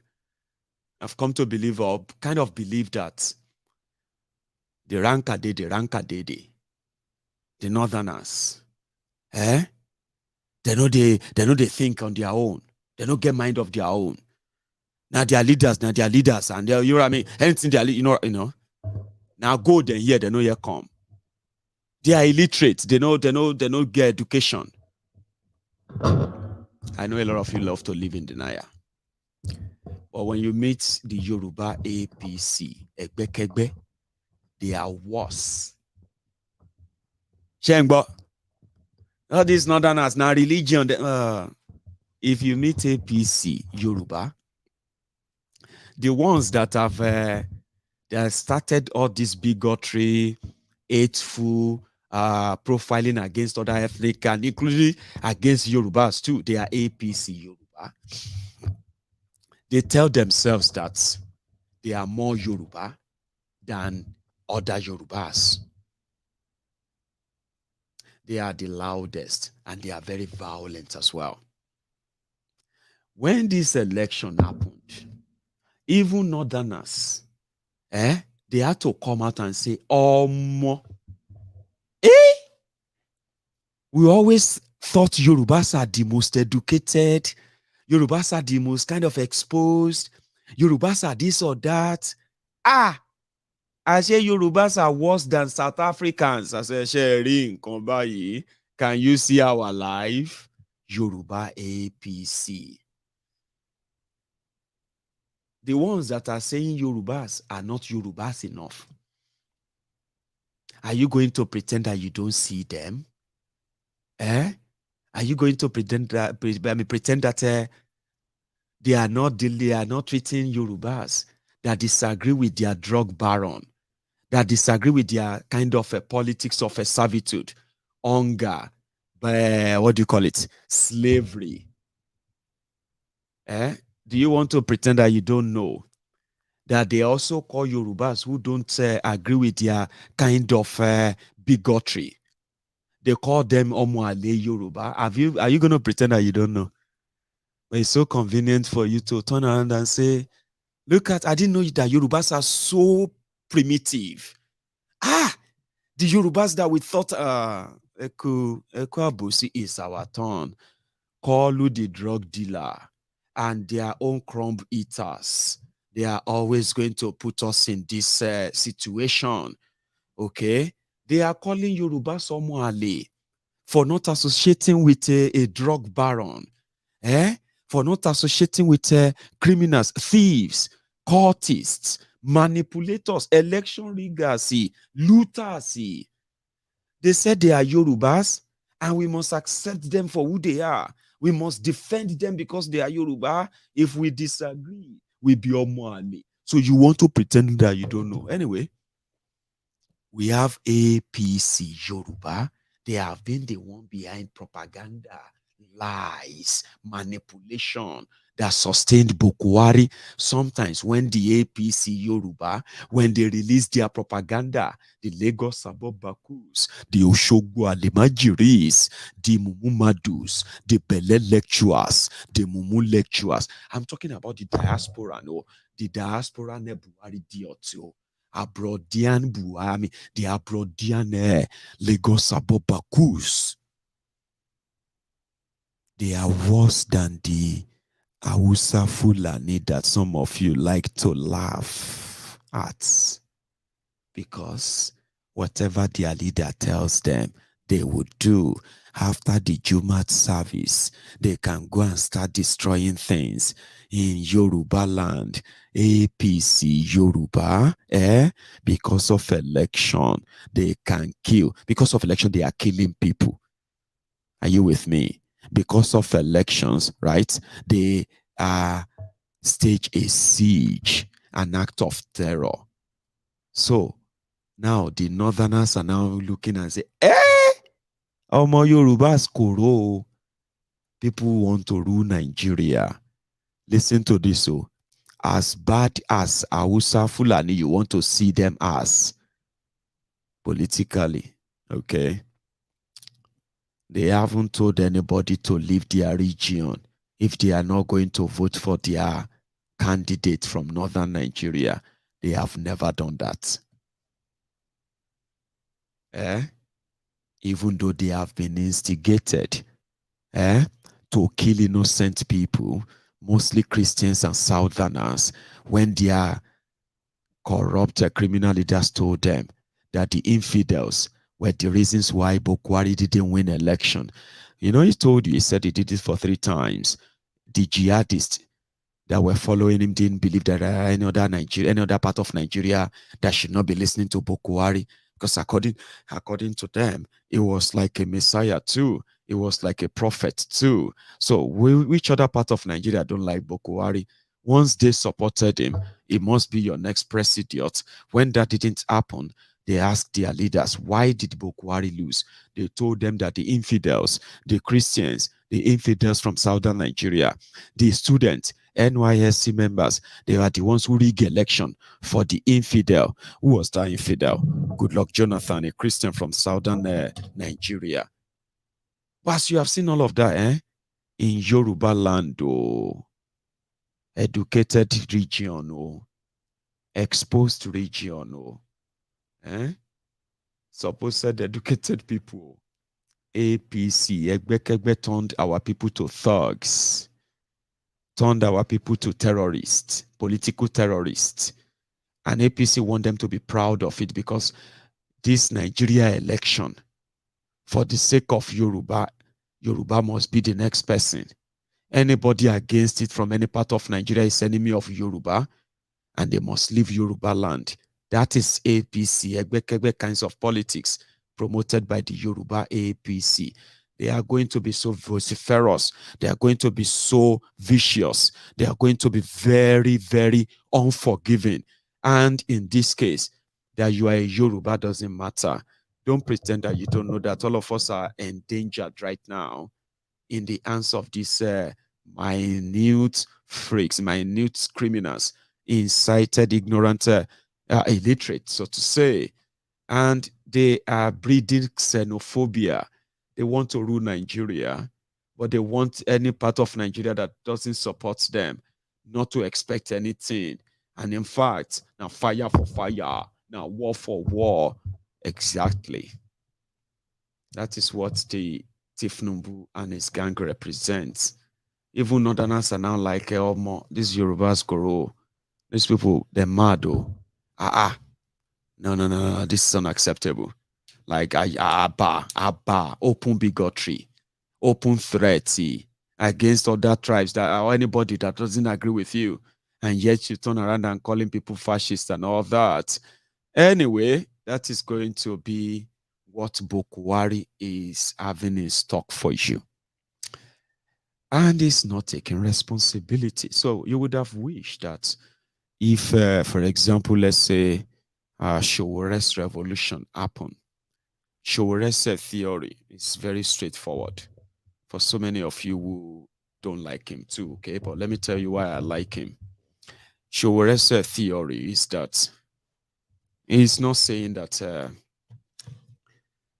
have come to believe or kind of believe that the Rankadede, the Northerners, they know they think on their own. They don't get mind of their own. Now they are leaders, and they, you know what I mean? Anything they are, you know. Now go then here, they know here come. They are illiterate. They know get education. I know a lot of you love to live in denial. But when you meet the Yoruba APC, Egbekegbe, they are worse. Shengbo, all these Northerners, now religion. If you meet APC, Yoruba, the ones that have that started all this bigotry, hateful, profiling against other ethnic and including against Yorubas too, they are APC Yoruba. They tell themselves that they are more Yoruba than other Yorubas. They are the loudest and they are very violent as well. When this election happened, even Northerners, they had to come out and say, we always thought Yorubas are the most educated, Yorubas are the most kind of exposed, Yorubas are this or that. I say Yorubas are worse than South Africans. I say, Sharing, Kombayi, can you see our life? Yoruba APC. The ones that are saying Yorubas are not Yorubas enough. Are you going to pretend that you don't see them? Are you going to pretend that they are not treating Yorubas that disagree with their drug baron, that disagree with their kind of a politics of a servitude, hunger, what do you call it? Slavery. Do you want to pretend that you don't know that they also call Yorubas who don't agree with their kind of bigotry? They call them Omoale Yoruba. Are you going to pretend that you don't know? But it's so convenient for you to turn around and say, look I didn't know that Yorubas are so primitive. The Yorubas that we thought Eku Abusi is our turn. Kolu the drug dealer and their own crumb eaters. They are always going to put us in this situation. Okay? They are calling Yorubas Omoale for not associating with a drug baron. For not associating with criminals, thieves, cultists, manipulators, election riggers, looters. They said they are Yorubas and we must accept them for who they are. We must defend them because they are Yoruba. If we disagree, we be Omoale. So you want to pretend that you don't know. Anyway, we have APC Yoruba. They have been the one behind propaganda, lies, manipulation that sustained Buhari. Sometimes when the APC Yoruba, when they release their propaganda, the Lagos Abobakus, the Oshogbo Alemajiris, the Mumumadus, the Bele lecturers, the Mumu lecturers. I'm talking about the diaspora, no? The diaspora ne Buhari diotio. Abrodian Buhari, the Abrodian Lagos Abobakus. They are worse than the Hausa Fulani that some of you like to laugh at, because whatever their leader tells them, they would do. After the Jumat service, they can go and start destroying things in Yoruba land. APC Yoruba, because of election, they can kill. Because of election, they are killing people. Are you with me? Because of elections, right? They stage a siege, an act of terror. So now the northerners are now looking and say, Omo Yoruba's koro. People want to rule Nigeria. Listen to this. So, as bad as Hausa Fulani, you want to see them as politically, okay? They haven't told anybody to leave their region if they are not going to vote for their candidate from northern Nigeria. They have never done that. Even though they have been instigated to kill innocent people, mostly Christians and Southerners, when their corrupt criminal leaders told them that the infidels were the reasons why Buhari didn't win election. You know, he said he did it for 3 times. The jihadists that were following him didn't believe that any other part of Nigeria that should not be listening to Buhari, because according to them, it was like a messiah too. It was like a prophet too. So which other part of Nigeria don't like Buhari? Once they supported him, it must be your next president. When that didn't happen, they asked their leaders, why did Buhari lose? They told them that the infidels, the Christians, the infidels from southern Nigeria, the students, NYSC members, they are the ones who rigged election for the infidel. Who was that infidel? Goodluck Jonathan, a Christian from southern Nigeria. But you have seen all of that in Yoruba land, educated region, exposed region, supposed educated people. APC, Egbekegbe turned our people to thugs, turned our people to terrorists, political terrorists. And APC want them to be proud of it, because this Nigeria election, for the sake of Yoruba, Yoruba must be the next person. Anybody against it from any part of Nigeria is enemy of Yoruba, and they must leave Yoruba land. That is APC, Egbekegbe kinds of politics promoted by the Yoruba APC. They are going to be so vociferous. They are going to be so vicious. They are going to be very, very unforgiving. And in this case, that you are a Yoruba doesn't matter. Don't pretend that you don't know that all of us are endangered right now in the hands of these minute freaks, minute criminals, incited, ignorant, illiterate, so to say. And they are breeding xenophobia. They want to rule Nigeria, but they want any part of Nigeria that doesn't support them not to expect anything. And in fact, now fire for fire, now war for war. Exactly. That is what the Tinubu and his gang represents. Even Northerners are now like, oh, more, these Yorubas grow. These people, they're mad, oh. No, this is unacceptable. Like, open bigotry, open threat against other tribes that or anybody that doesn't agree with you. And yet you turn around and calling people fascists and all that. Anyway, that is going to be what Buhari is having in stock for you. And he's not taking responsibility. So you would have wished that if, for example, let's say Sheu's revolution happened. Sheu's theory is very straightforward. For so many of you who don't like him too, okay? But let me tell you why I like him. Sheu's theory is that he's not saying that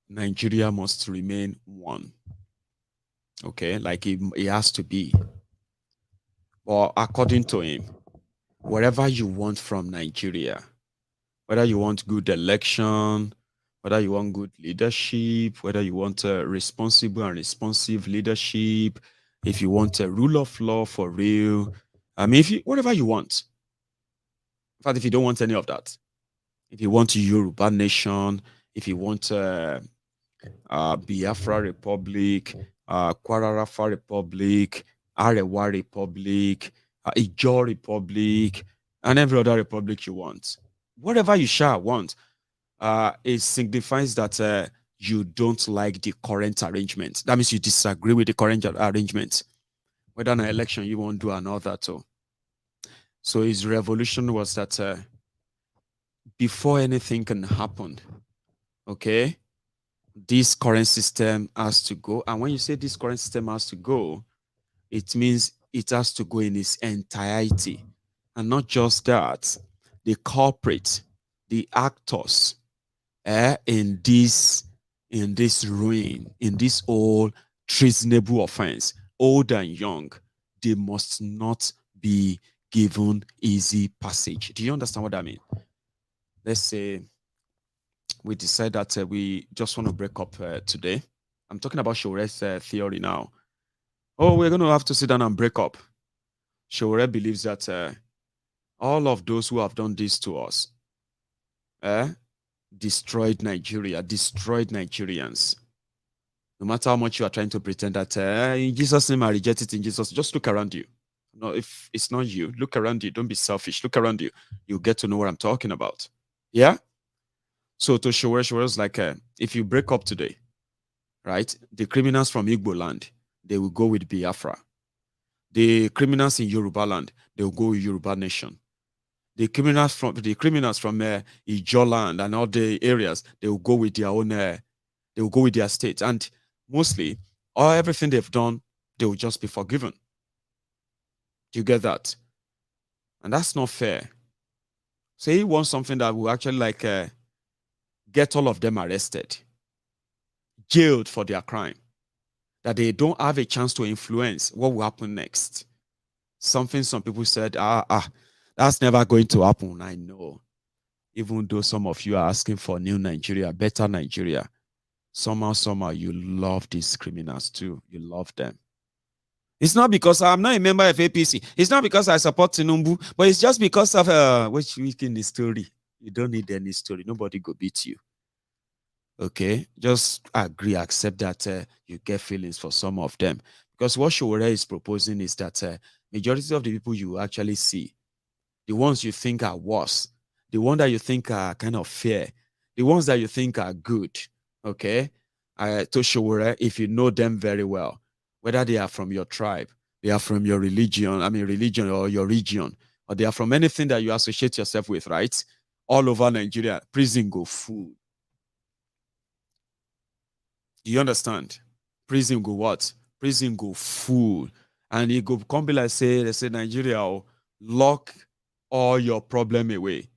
Nigeria must remain one. Okay, like it has to be. But according to him, whatever you want from Nigeria, whether you want good election, whether you want good leadership, whether you want responsible and responsive leadership, if you want a rule of law for real, I mean, if you whatever you want. In fact, if you don't want any of that, if you want Yoruba nation, if you want Biafra Republic, Kwararafa Republic, Arewa Republic, Ijo Republic, and every other republic you want. Whatever you shall want, it signifies that you don't like the current arrangement. That means you disagree with the current arrangement. Whether an election you won't do and all that. So his revolution was that before anything can happen, okay, this current system has to go. And when you say this current system has to go, it means it has to go in its entirety. And not just that, the culprit, the actors in this ruin, in this old treasonable offense, old and young, they must not be given easy passage. Do you understand what I mean? Let's say we decide that we just want to break up today. I'm talking about Sheu's theory now. Oh, we're going to have to sit down and break up. Sheu believes that all of those who have done this to us destroyed Nigeria, destroyed Nigerians. No matter how much you are trying to pretend that in Jesus' name I reject it in Jesus, just look around you. No, if it's not you, look around you. Don't be selfish. Look around you. You'll get to know what I'm talking about. Yeah? So to Sheu was like, if you break up today, right, the criminals from Igbo land, they will go with Biafra. The criminals in Yoruba land, they will go with Yoruba nation. The criminals from Ijo land and all the areas, they will go with their own, they will go with their state. And mostly, everything they've done, they will just be forgiven. Do you get that? And that's not fair. So he wants something that will actually get all of them arrested, jailed for their crime, that they don't have a chance to influence what will happen next. Something some people said, that's never going to happen. I know. Even though some of you are asking for new Nigeria, better Nigeria, somehow, you love these criminals too. You love them. It's not because I'm not a member of APC. It's not because I support Tinubu, but it's just because of which week in the story. You don't need any story. Nobody go beat you. Okay? Just agree, accept that you get feelings for some of them. Because what Sheu is proposing is that majority of the people you actually see, the ones you think are worse, the ones that you think are kind of fair, the ones that you think are good, okay? To Sheu, if you know them very well, whether they are from your tribe, they are from your religion or your region, or they are from anything that you associate yourself with, right? All over Nigeria, prison go full. Do you understand? Prison go what? Prison go full. And it go come be like they say Nigeria, lock all your problem away.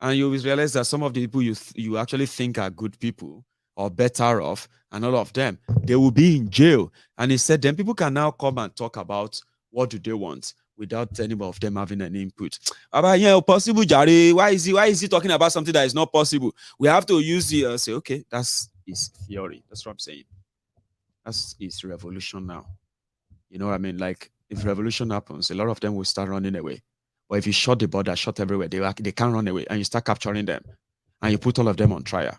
And you will realize that some of the people you actually think are good people or better off, and all of them, they will be in jail. And he said, then people can now come and talk about what do they want without any of them having an input. But yeah, possible, Jare. Why is he talking about something that is not possible? We have to use the say, okay, that's his theory. That's what I'm saying. That's his revolution now. You know what I mean? Like, if revolution happens, a lot of them will start running away. But if you shut the border, shut everywhere, they can't run away, and you start capturing them, and you put all of them on trial.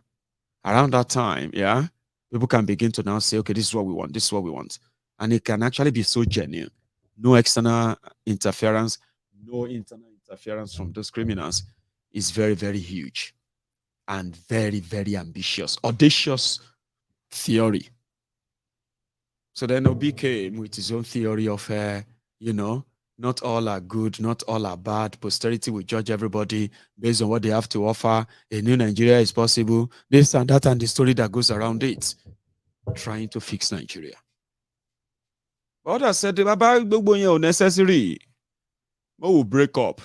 Around that time, yeah, people can begin to now say, okay, this is what we want, this is what we want. And it can actually be so genuine. No external interference, no internal interference from those criminals is very, very huge and very, very ambitious, audacious theory. So then Obi came with his own theory of, not all are good, not all are bad. Posterity will judge everybody based on what they have to offer. A new Nigeria is possible. This and that, and the story that goes around it. Trying to fix Nigeria. But I said, necessary. We will break up.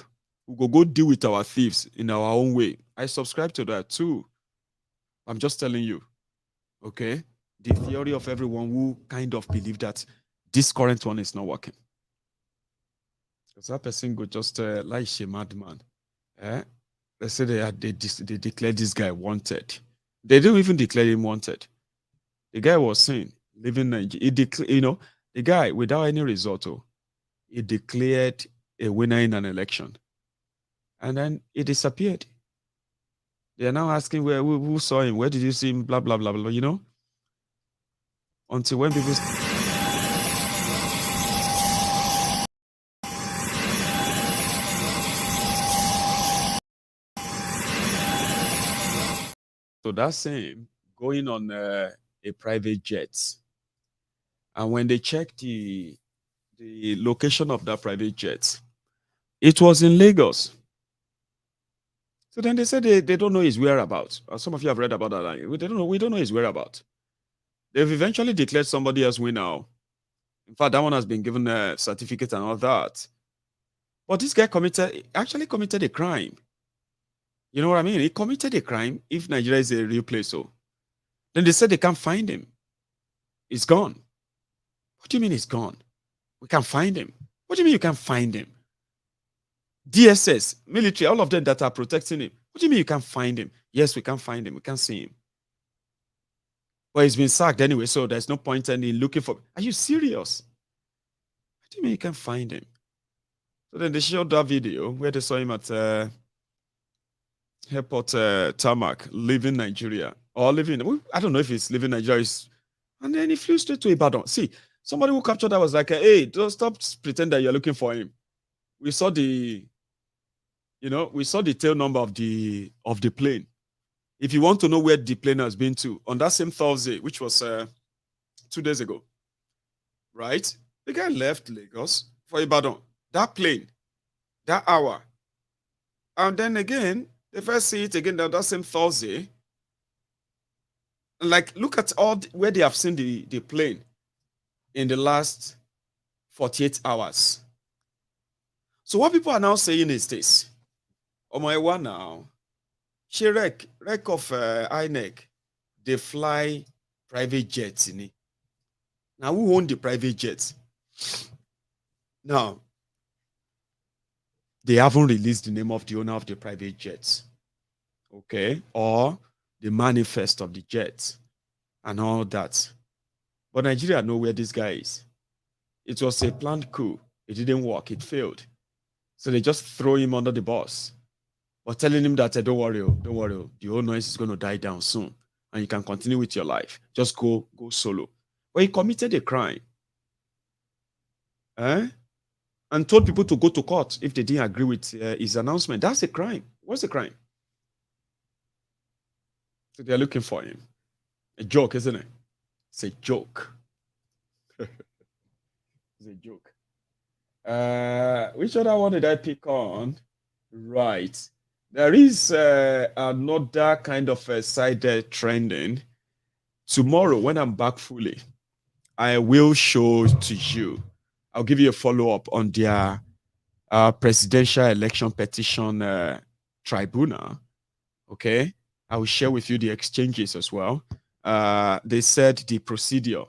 We will go deal with our thieves in our own way. I subscribe to that too. I'm just telling you. Okay? The theory of everyone who kind of believe that this current one is not working. Because that person go just like a madman. They say they declared this guy wanted. They didn't even declare him wanted. The guy was saying, living Nigeria. The guy, without any result, he declared a winner in an election. And then he disappeared. They are now asking who saw him, where did you see him, blah, blah, blah, blah, you know? Until when people... So that's same going on a private jet. And when they checked the location of that private jet, it was in Lagos. So then they said they don't know his whereabouts. Some of you have read about that. We don't know his whereabouts. They've eventually declared somebody else winner. In fact, that one has been given a certificate and all that. But this guy actually committed a crime. You know what I mean? He committed a crime if Nigeria is a real place. So then they said they can't find him. He's gone. What do you mean he's gone? We can't find him. What do you mean you can't find him? DSS, military, all of them that are protecting him. What do you mean you can't find him? Yes, we can't find him. We can't see him. But he's been sacked anyway, so there's no point in looking for him. Are you serious? What do you mean you can't find him? So then they showed that video where they saw him at airport tarmac, leaving Nigeria. Or leaving, I don't know if he's leaving Nigeria. And then he flew straight to Ibadan. See, somebody who captured that was like, hey, don't stop pretend that you're looking for him. We saw the tail number of the plane. If you want to know where the plane has been to, on that same Thursday, which was 2 days ago, right? The guy left Lagos for Ibadan. That plane, that hour. And then again, they first see it again that same Thursday. Like, look at where they have seen the plane in the last 48 hours. So what people are now saying is this. Oh my one now. She wreck of INEC. They fly private jets in it. Now who own the private jets? Now, they haven't released the name of the owner of the private jets. Okay? Or the manifest of the jets and all that. But Nigeria know where this guy is. It was a planned coup. It didn't work. It failed. So they just throw him under the bus. But telling him that, don't worry, the whole noise is going to die down soon. And you can continue with your life. Just go solo. But he committed a crime. And told people to go to court if they didn't agree with his announcement. That's a crime. What's the crime? So they're looking for him. A joke, isn't it? It's a joke. It's a joke. Which other one did I pick on? Right. There is another kind of a side trending. Tomorrow, when I'm back fully, I will show to you. I'll give you a follow-up on their presidential election petition tribunal. Okay? I will share with you the exchanges as well. They said the procedure,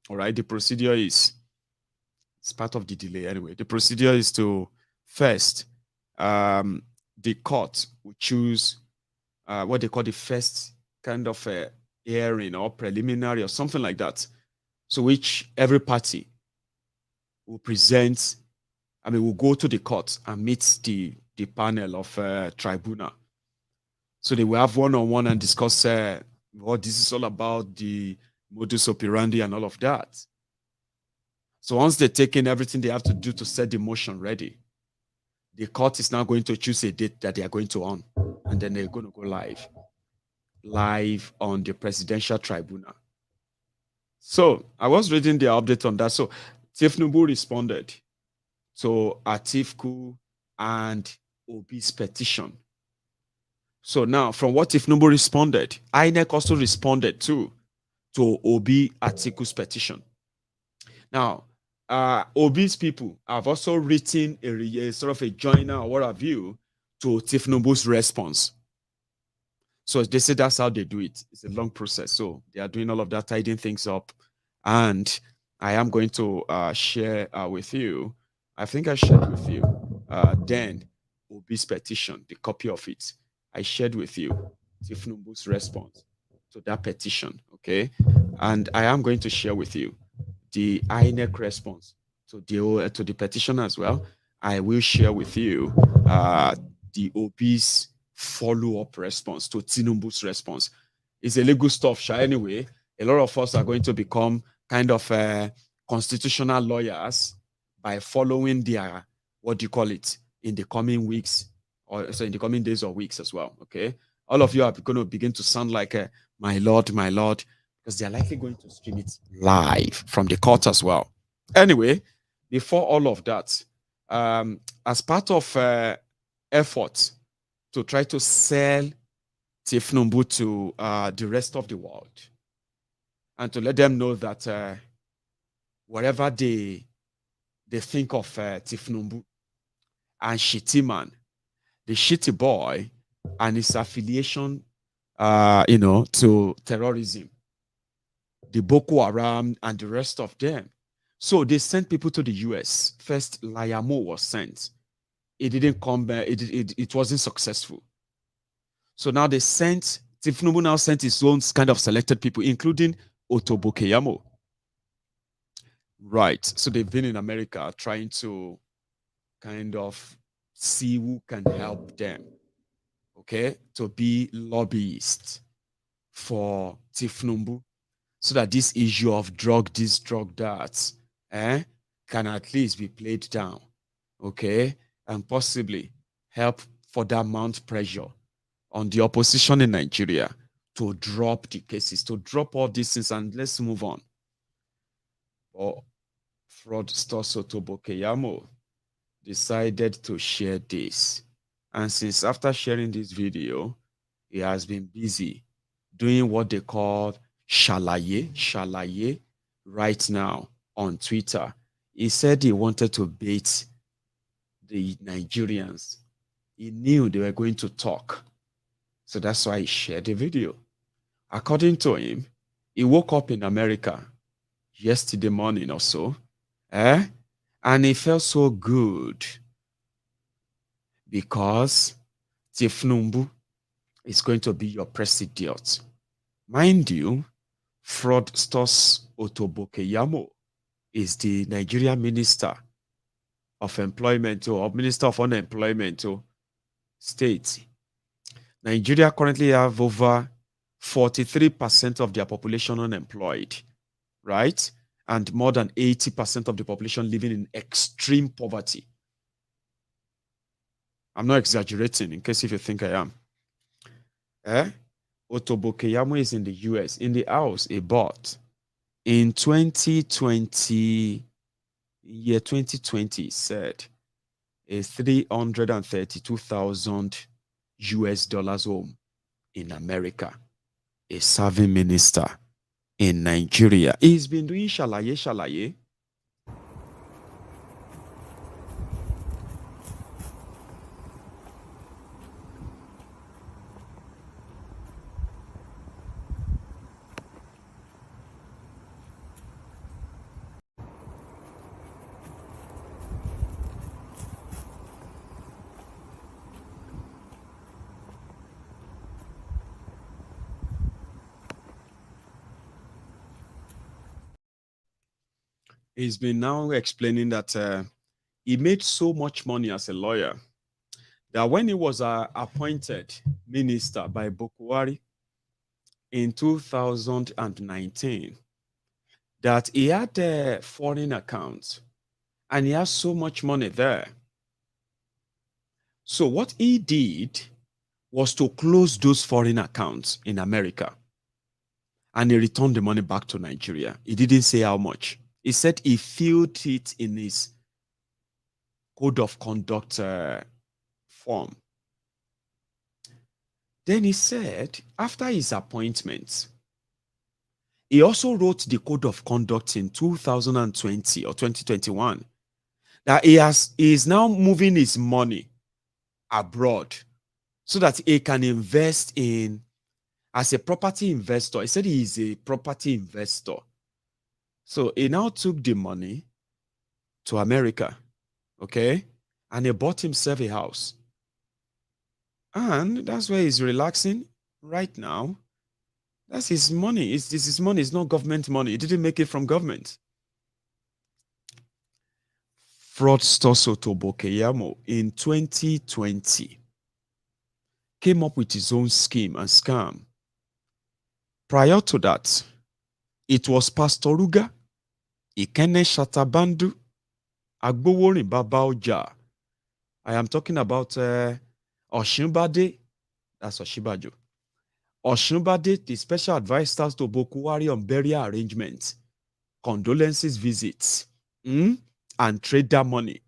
all right? The procedure is, it's part of the delay anyway. The procedure is to first, the court will choose what they call the first kind of a hearing or preliminary or something like that. So which every party will present, will go to the court and meet the panel of tribunal. So they will have one-on-one and discuss what this is all about, the modus operandi and all of that. So once they've taken everything they have to do to set the motion ready, the court is now going to choose a date that they are going to on, and then they're going to go live on the presidential tribunal. So I was reading the update on that. So Tinubu responded to Atiku and Obi's petition. So now, from what Tinubu responded, INEC also responded to Obi Atiku's petition. Now, Obi's people have also written a sort of a joiner or what have you to Tinubu's response. So they say that's how they do it. It's a long process. So they are doing all of that, tidying things up. And I am going to share with you, I think I shared with you, then Obi's petition, the copy of it. I shared with you Tinubu's response to that petition, okay? And I am going to share with you the INEC response to the petition as well, I will share with you the OB's follow-up response to Tinubu's response. It's illegal stuff, Sha. Anyway, a lot of us are going to become kind of constitutional lawyers by following their, what do you call it, in the coming weeks, or so in the coming days or weeks as well. Okay, all of you are going to begin to sound like my lord, because they're likely going to stream it live from the court as well. Anyway, before all of that, as part of effort to try to sell Tinubu to the rest of the world, and to let them know that whatever they think of Tinubu and Shitty Man, the shitty boy, and his affiliation, to terrorism, the Boko Haram and the rest of them. So they sent people to the US. First, Layamo was sent. It didn't come back. It wasn't successful. So now Tinubu now sent his own kind of selected people, including Otobokeyamo. Right. So they've been in America trying to kind of see who can help them, okay, to be lobbyists for Tinubu, so that this issue of drug this, drug that, can at least be played down, okay, and possibly help further mount pressure on the opposition in Nigeria to drop the cases, to drop all these things, and let's move on. Or fraudster Otobokeyamo decided to share this. And since after sharing this video, he has been busy doing what they call shalaye right now on Twitter. He said he wanted to bait the Nigerians. He knew they were going to talk. So that's why he shared the video. According to him, he woke up in America yesterday morning or so, and he felt so good because Tinubu is going to be your president. Mind you, fraudster Otobokeyamo is the Nigeria Minister of Employment or Minister of Unemployment state. Nigeria currently have over 43% of their population unemployed, right? And more than 80% of the population living in extreme poverty. I'm not exaggerating, in case if you think I am. Otobokeyamo is in the US, in the house he bought in 2020, year 2020, said a 332,000 US dollars home in America, a serving minister in Nigeria. He's been doing shalaye. He's been now explaining that he made so much money as a lawyer that when he was appointed minister by Buhari in 2019, that he had foreign accounts and he has so much money there. So what he did was to close those foreign accounts in America, and he returned the money back to Nigeria. He didn't say how much. He said he filled it in his code of conduct form. Then he said, after his appointment, he also wrote the code of conduct in 2020 or 2021 that he is now moving his money abroad so that he can invest in, as a property investor. He said he is a property investor. So he now took the money to America, okay? And he bought himself a house. And that's where he's relaxing right now. That's his money. It's his money. It's not government money. He didn't make it from government. fraudster Sotobo Keyamo in 2020 came up with his own scheme and scam. Prior to that, it was Pastor Ruga, Ikene Shatabandu, Agboworin Babaoja. I am talking about Oshunbade, that's Oshibajo. Oshunbade, the special advisor to Buhari on burial arrangements, condolences visits, and trader money.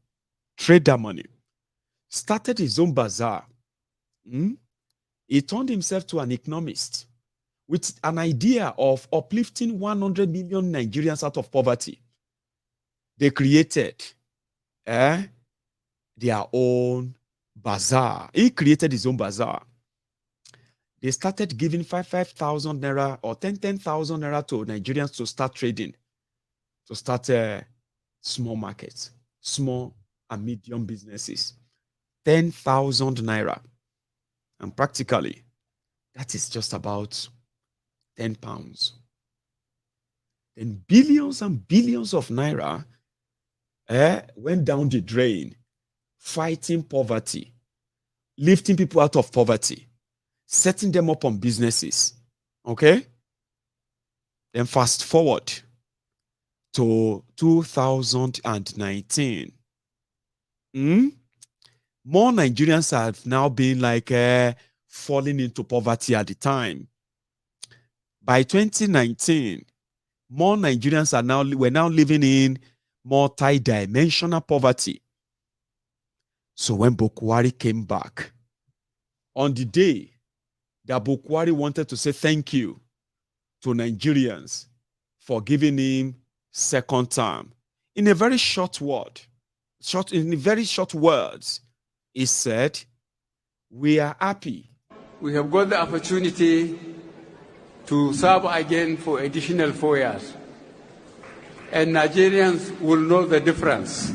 Started his own bazaar. He turned himself to an economist with an idea of uplifting 100 million Nigerians out of poverty. They created their own bazaar. He created his own bazaar. They started giving 5,000 naira or 10,000 naira to Nigerians to start trading, to start small markets, small and medium businesses. 10,000 naira. And practically, that is just about 10 pounds. Then billions and billions of naira went down the drain, fighting poverty, lifting people out of poverty, setting them up on businesses. Okay? Then fast forward to 2019. More Nigerians have now been like falling into poverty at the time. By 2019, more Nigerians were now living in multi-dimensional poverty. So when Buhari came back, on the day that Buhari wanted to say thank you to Nigerians for giving him second term, in a very short words, he said, "We are happy. We have got the opportunity to serve again for additional 4 years. And Nigerians will know the difference."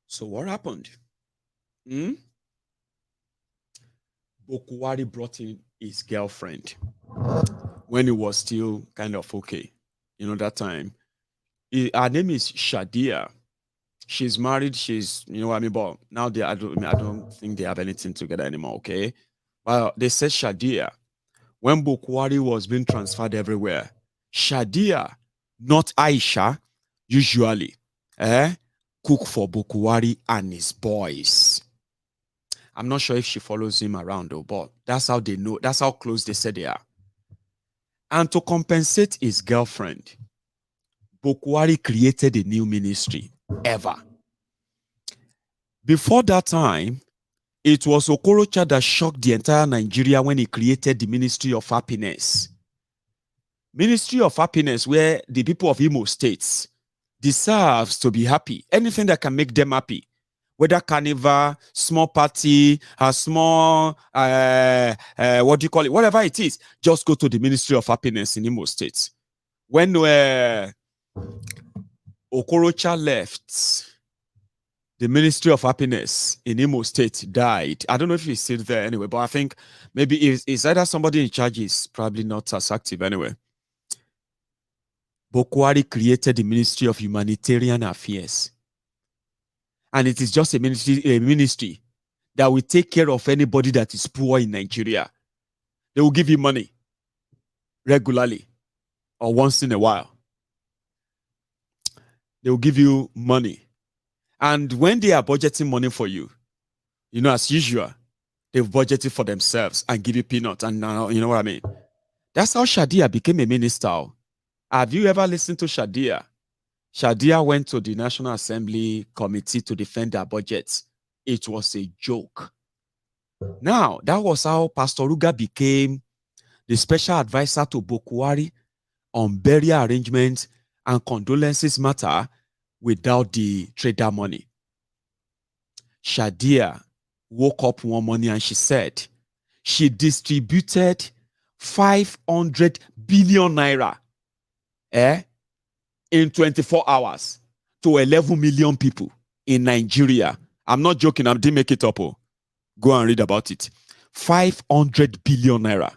So what happened? Buhari brought in his girlfriend when he was still kind of okay. That time. Her name is Shadia. She's married. She's, what I mean, but now I don't think they have anything together anymore. Okay. Well, they said Shadia. When Buhari was being transferred everywhere, Shadia, not Aisha, usually, cook for Buhari and his boys. I'm not sure if she follows him around though, but that's how they know. That's how close they said they are. And to compensate his girlfriend, Buhari created a new ministry ever. Before that time, it was Okorocha that shocked the entire Nigeria when he created the Ministry of Happiness. Ministry of Happiness, where the people of Imo states deserves to be happy. Anything that can make them happy. Whether carnival, small party, a small, what do you call it? Whatever it is, just go to the Ministry of Happiness in Imo State. When Okorocha left, the Ministry of Happiness in Imo State died. I don't know if he's still there anyway, but I think maybe it's either somebody in charge is probably not as active anyway. Buhari created the Ministry of Humanitarian Affairs. And it is just a ministry that will take care of anybody that is poor in Nigeria. They will give you money regularly or once in a while. They will give you money. And when they are budgeting money for you, as usual, they've budgeted for themselves and give you peanuts. And now, you know what I mean? That's how Shadia became a minister. Have you ever listened to Shadia? Shadia went to the National Assembly Committee to defend their budget. It was a joke. Now, that was how Pastor Ruga became the special advisor to Buhari on burial arrangements and condolences matter without the trader money. Shadia woke up one morning and she said she distributed 500 billion naira in 24 hours to 11 million people in Nigeria. I'm not joking. I didn't make it up. Go and read about it. 500 billion naira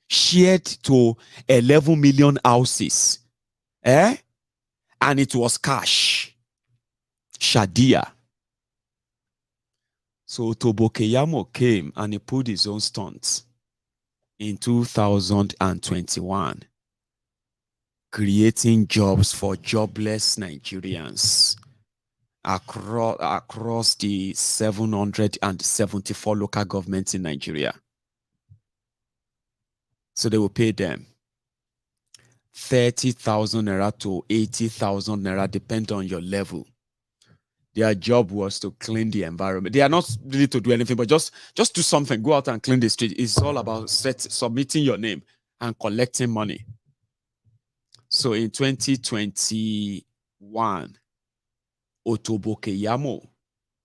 shared to 11 million houses. And it was cash. Shadia. So Tobo Keyamo came and he pulled his own stunts in 2021, creating jobs for jobless Nigerians across the 774 local governments in Nigeria. So they will pay them 30,000 naira to 80,000 naira, depend on your level. Their job was to clean the environment. They are not really to do anything, but just do something. Go out and clean the street. It's all about submitting your name and collecting money. So in 2021, Otobo Keyamo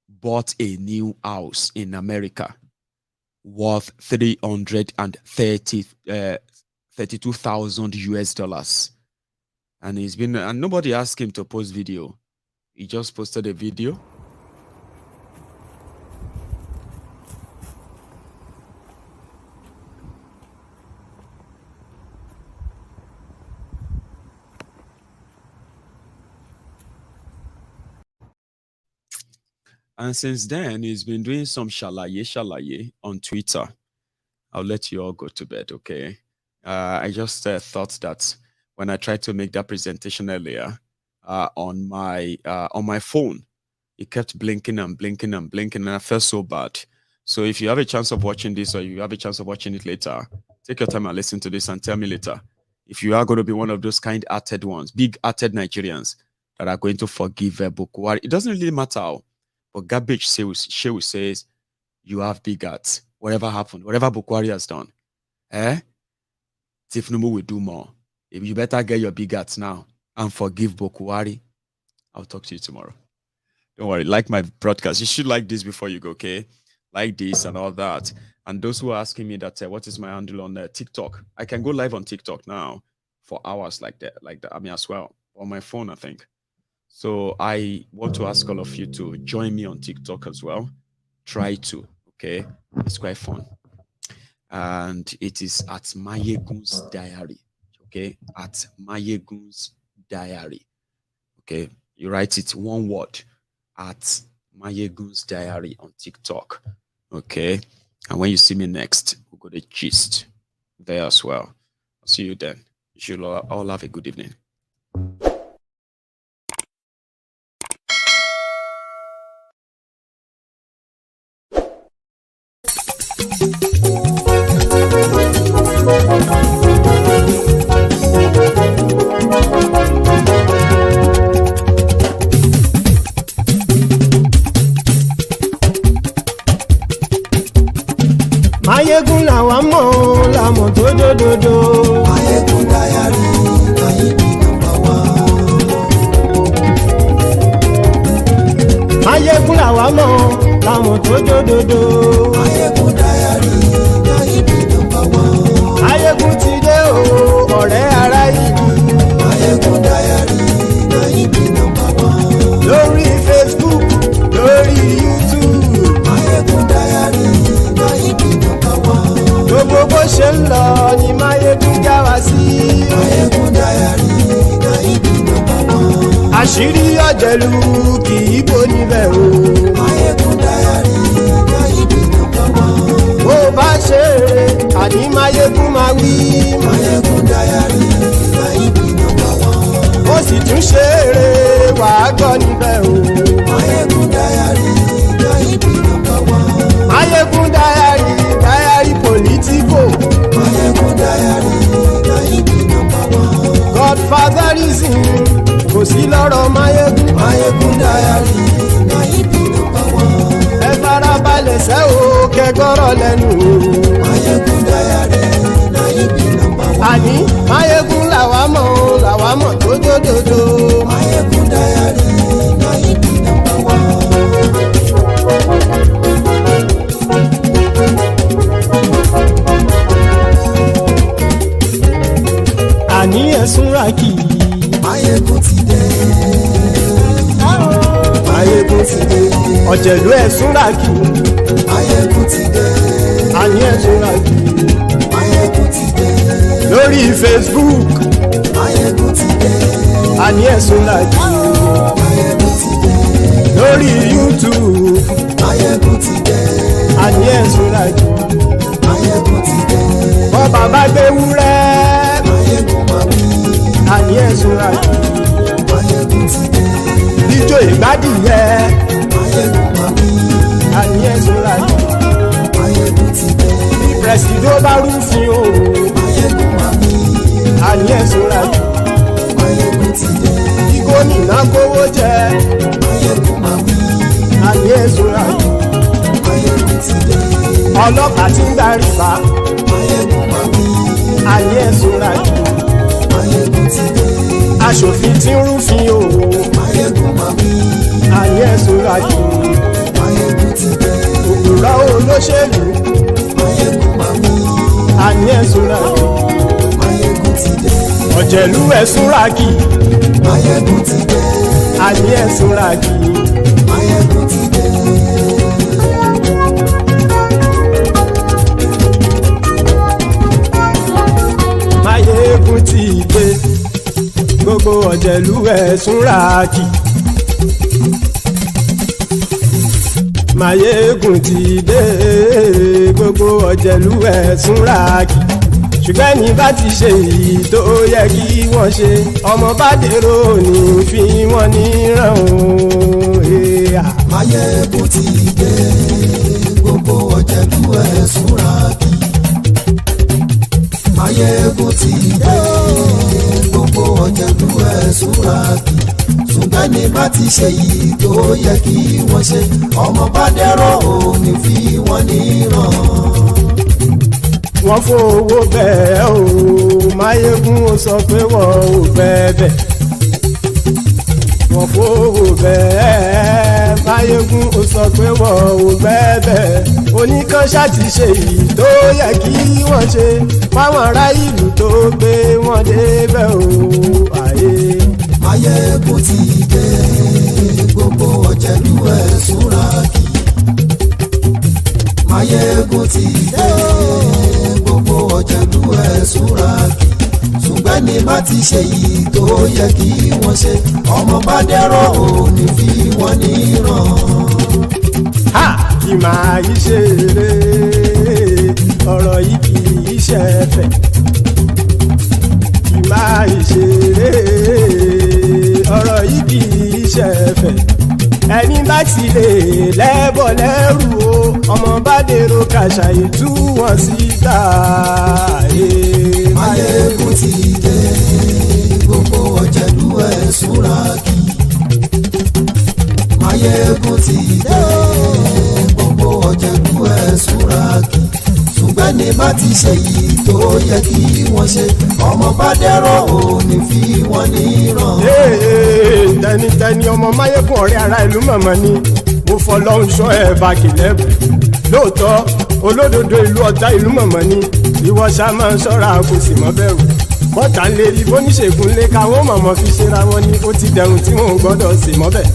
bought a new house in America worth 32,000 US dollars. And and nobody asked him to post video. He just posted a video. And since then, he's been doing some shalaye on Twitter. I'll let you all go to bed, okay? I just thought that when I tried to make that presentation earlier on my phone, it kept blinking and blinking and blinking, and I felt so bad. So if you have a chance of watching this, or you have a chance of watching it later, take your time and listen to this and tell me later if you are going to be one of those kind-hearted ones, big-hearted Nigerians that are going to forgive Buhari. It doesn't really matter. But garbage Sheu says you have big hearts. Whatever happened, whatever Buhari has done, Tinubu will do more. If you better get your big hearts now and forgive Buhari. I'll talk to you tomorrow. Don't worry, like my broadcast. You should like this before you go, okay? Like this and all that. And those who are asking me that, what is my handle on TikTok? I can go live on TikTok now for hours like that. I mean, as well on my phone, I think. So I want to ask all of you to join me on TikTok as well. Try to, okay? It's quite fun. And it is at Maiyegun's Diary, okay? At Maiyegun's Diary, okay? You write it one word, at Maiyegun's Diary on TikTok, okay? And when you see me next, we'll go to gist there as well. I'll see you then. You should all have a good evening. Maiyegun làwa mọ̀ làmọ̀ tó dòdòdò. Maiyegun Diary, Nayibi #1. Maiyegun làwa mọ̀ làmọ̀ tó dòdòdò. Maiyegun Diary, Nayibi #1. Maiyegun ti dé o, ọ̀rẹ́ ará ìlú. Maiyegun Diary, Nayibi #1. Lórí Facebook, lórí YouTube. Maiyegun Diary, Nayibi #1. Gbogbo bó ṣe ń lọ ni Maiyegun já wa sí. Maiyegun Diary, Nayibi #1. Àṣírí ọ̀jẹ̀lú kì í bò níbẹ̀ o. Maiyegun Diary, Nayibi #1. Bó bá ṣe eré, àní Maiyegun máa wí. Maiyegun Diary, Nayibi #1. Ó sì tún ṣe eré, wàá gbọ́ níbẹ̀ o. Maiyegun Diary, Nayibi #1. Maiyegun Diary, Diary Politico. Maiyegun Diary, Nayibi #1. Godfatherism kò sí lọ́rọ̀ Maiyegun. Maiyegun Diary, Nayibi #1. Ẹ farabalẹ̀ ṣẹ́ o, kẹgọ́rọ̀ lẹ́nu o. Maiyegun Diary, Nayibi #1. Àní Maiyegun làwa mọ̀ tó dòdòdò. Maiyegun Diary, Nayibi #1. Àní ẹ̀sùn ràkì. Maiyegun ti dé. Maiyegun ti dé. Ọ̀jẹ̀lú ẹ̀sùn ràkì. Maiyegun ti dé. àní ẹ̀sùn ràjì. Maiyegun ti dé. Lórí Facebook Maiyegun ti dé. àní ẹ̀sùn ràjì. Maiyegun ti dé. Lórí YouTube Maiyegun ti dé. àní ẹ̀sùn ràjì. Maiyegun ti dé. Bọ́ bàbá gbé wúrẹ́ Maiyegun máa wí. àní ẹ̀sùn ràjì. Maiyegun ti dé. Ijó ìgbádìyẹ Maiyegun máa wí. àní ẹ̀sùn ràjì. Maiyegun ti dé. Pẹ̀sìdó bá rúfin o Maiyegun máa wí. àní ẹ̀sùn ràjì. Maiyegun ti dé. Kí gómìnà kówó jẹ Maiyegun máa wí. àní ẹ̀sùn ràjì. Maiyegun ti dé. Ọlọ́pàá tí ń gba rìbá Maiyegun máa wí. àní ẹ̀sùn ràjì. Maiyegun ti dé. Aṣòfin tí ń rúfin o Maiyegun máa wí. àní ẹ̀sùn ràjì. Maiyegun ti dé. Òpùrọ́ olóṣèlú Maiyegun máa wí. àní ẹ̀sùn ràjì. Maiyegun ti dé. Ọ̀jẹ̀lú ẹ̀sùn ràjì Maiyegun ti dé. àní ẹ̀sùn ràjì. Maiyegun ti dé. Maiyegun ti dé gbogbo ọ̀jẹ̀lú ẹ̀sùn ràjì. Maiyegun ti dé gbogbo ọ̀jẹ̀lú ẹ̀sùn ràjì. Ṣùgbọ́n ní bá ti ṣe èyí tó yẹ kí wọ́n ṣe ọmọ bá dèrò ní fi wọ́n níran o. Maiyegun ti dé. Gbogbo ọ̀jẹ̀lú ẹ̀sùn ràjì. Maiyegun ti dé. Gbogbo ọ̀jẹ̀lú ẹ̀sùn ràjì. Ṣùgbọ́n ní bá ti ṣe èyí tó yẹ kí wọ́n ṣe ọmọ bá dẹ́rọ̀ ò ní fi wọ́n níran. Wọ́n fowó bẹ́ẹ̀ o Maiyegun ó sọ pé wọ́n ò bẹ́ẹ̀. Wọ́n fowó bẹ́ẹ̀ Maiyegun ó sọ pé wọ́n ò bẹ́ẹ̀. Oníkanṣá ti ṣe èyí tó yẹ kí wọ́n ṣe fáwọn ará ìlú tó gbé wọn débẹ̀ o. Maiyegun ti dé. Gbogbo ọ̀jẹ̀lú ẹ̀sùn ràjì. Maiyegun ti dé. Gbogbo ọ̀jẹ̀lú ẹ̀sùn ràjì. Ṣùgbọ́n ní bá ti ṣe yìí tó yẹ kí wọ́n ṣe ọmọ bá dẹ́rọ̀ ò ní fi wọ́n níran. Ha! Kì máa yí ṣe eré ọ̀rọ̀ yìí kì í ṣe ẹ̀fẹ̀. Kì máa yí ṣe eré ọ̀rọ̀ yìí kì í ṣe ẹ̀fẹ̀. Ẹni bá ti lè lẹ́bọ̀ lẹ́rù o ọmọ bá dèrò kàṣàyè tú wọn síta. Maiyegun ti dé. Gbogbo ọ̀jẹ̀lú ẹ̀sùn ràjì. Maiyegun ti dé. Gbogbo ọ̀jẹ̀lú ẹ̀sùn ràjì. Ṣùgbọ́n ní bá ti ṣe yìí tó yẹ kí wọ́n ṣe ọmọ bá dẹ́rọ̀ ò ní fi wọ́n níran. Tẹnitẹni ọmọ Maiyegun ọ̀rẹ́ ara ìlú mọ̀mọ́ ni mo fọlọ́run ṣọ́ ẹ̀ bá kìlẹ́bù. Lóòótọ́ olódodo ìlú ọ̀tá ìlú mọ̀mọ́ ni ìwọ ṣá máa ń ṣọ́ra kò sì mọ́ bẹ̀rù. Bọ́tà ń lè rí bóníṣègùn lé káwọn mọ̀mọ́ fi ṣera wọn ni ó ti dẹrùn tí wọn ò gbọ́dọ̀ sì mọ́ bẹ̀.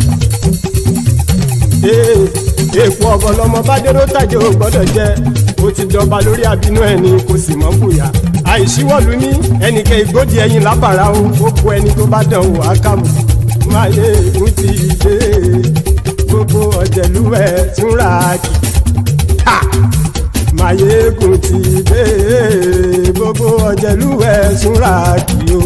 Èèpo ọ̀gọ̀ lọmọ bá dérò tàjẹ́ ò gbọ́dọ̀ jẹ́ ó ti jọba lórí àbínú ẹni kò sì mọ́ bùyà. Àìsíwọ́lu ní ẹnìkẹ́ ìgbódì ẹyin lábàrá o ó kó ẹni tó bá dán wò á kàmù. Maiyegun ti dé gbogbo ọ̀jẹ̀lú ẹ̀sùn ràjì. Maiyegun ti dé gbogbo ọ̀jẹ̀lú ẹ̀sùn ràjì o.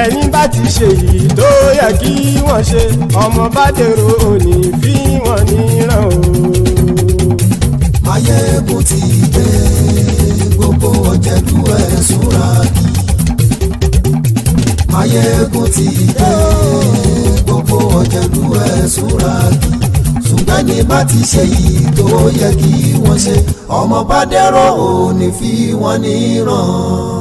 Ẹni bá ti ṣe yìí tó yẹ kí wọ́n ṣe ọmọ bá dèrò òní fi wọ́n níran o. Maiyegun ti dé. Gbogbo ọ̀jẹ̀lú ẹ̀sùn ràjì. Maiyegun ti dé. Gbogbo ọ̀jẹ̀lú ẹ̀sùn ràjì. Ṣùgbọ́n ní bá ti ṣe yìí tó yẹ kí wọ́n ṣe ọmọ bá dẹ́rọ̀ ò ní fi wọ́n níran.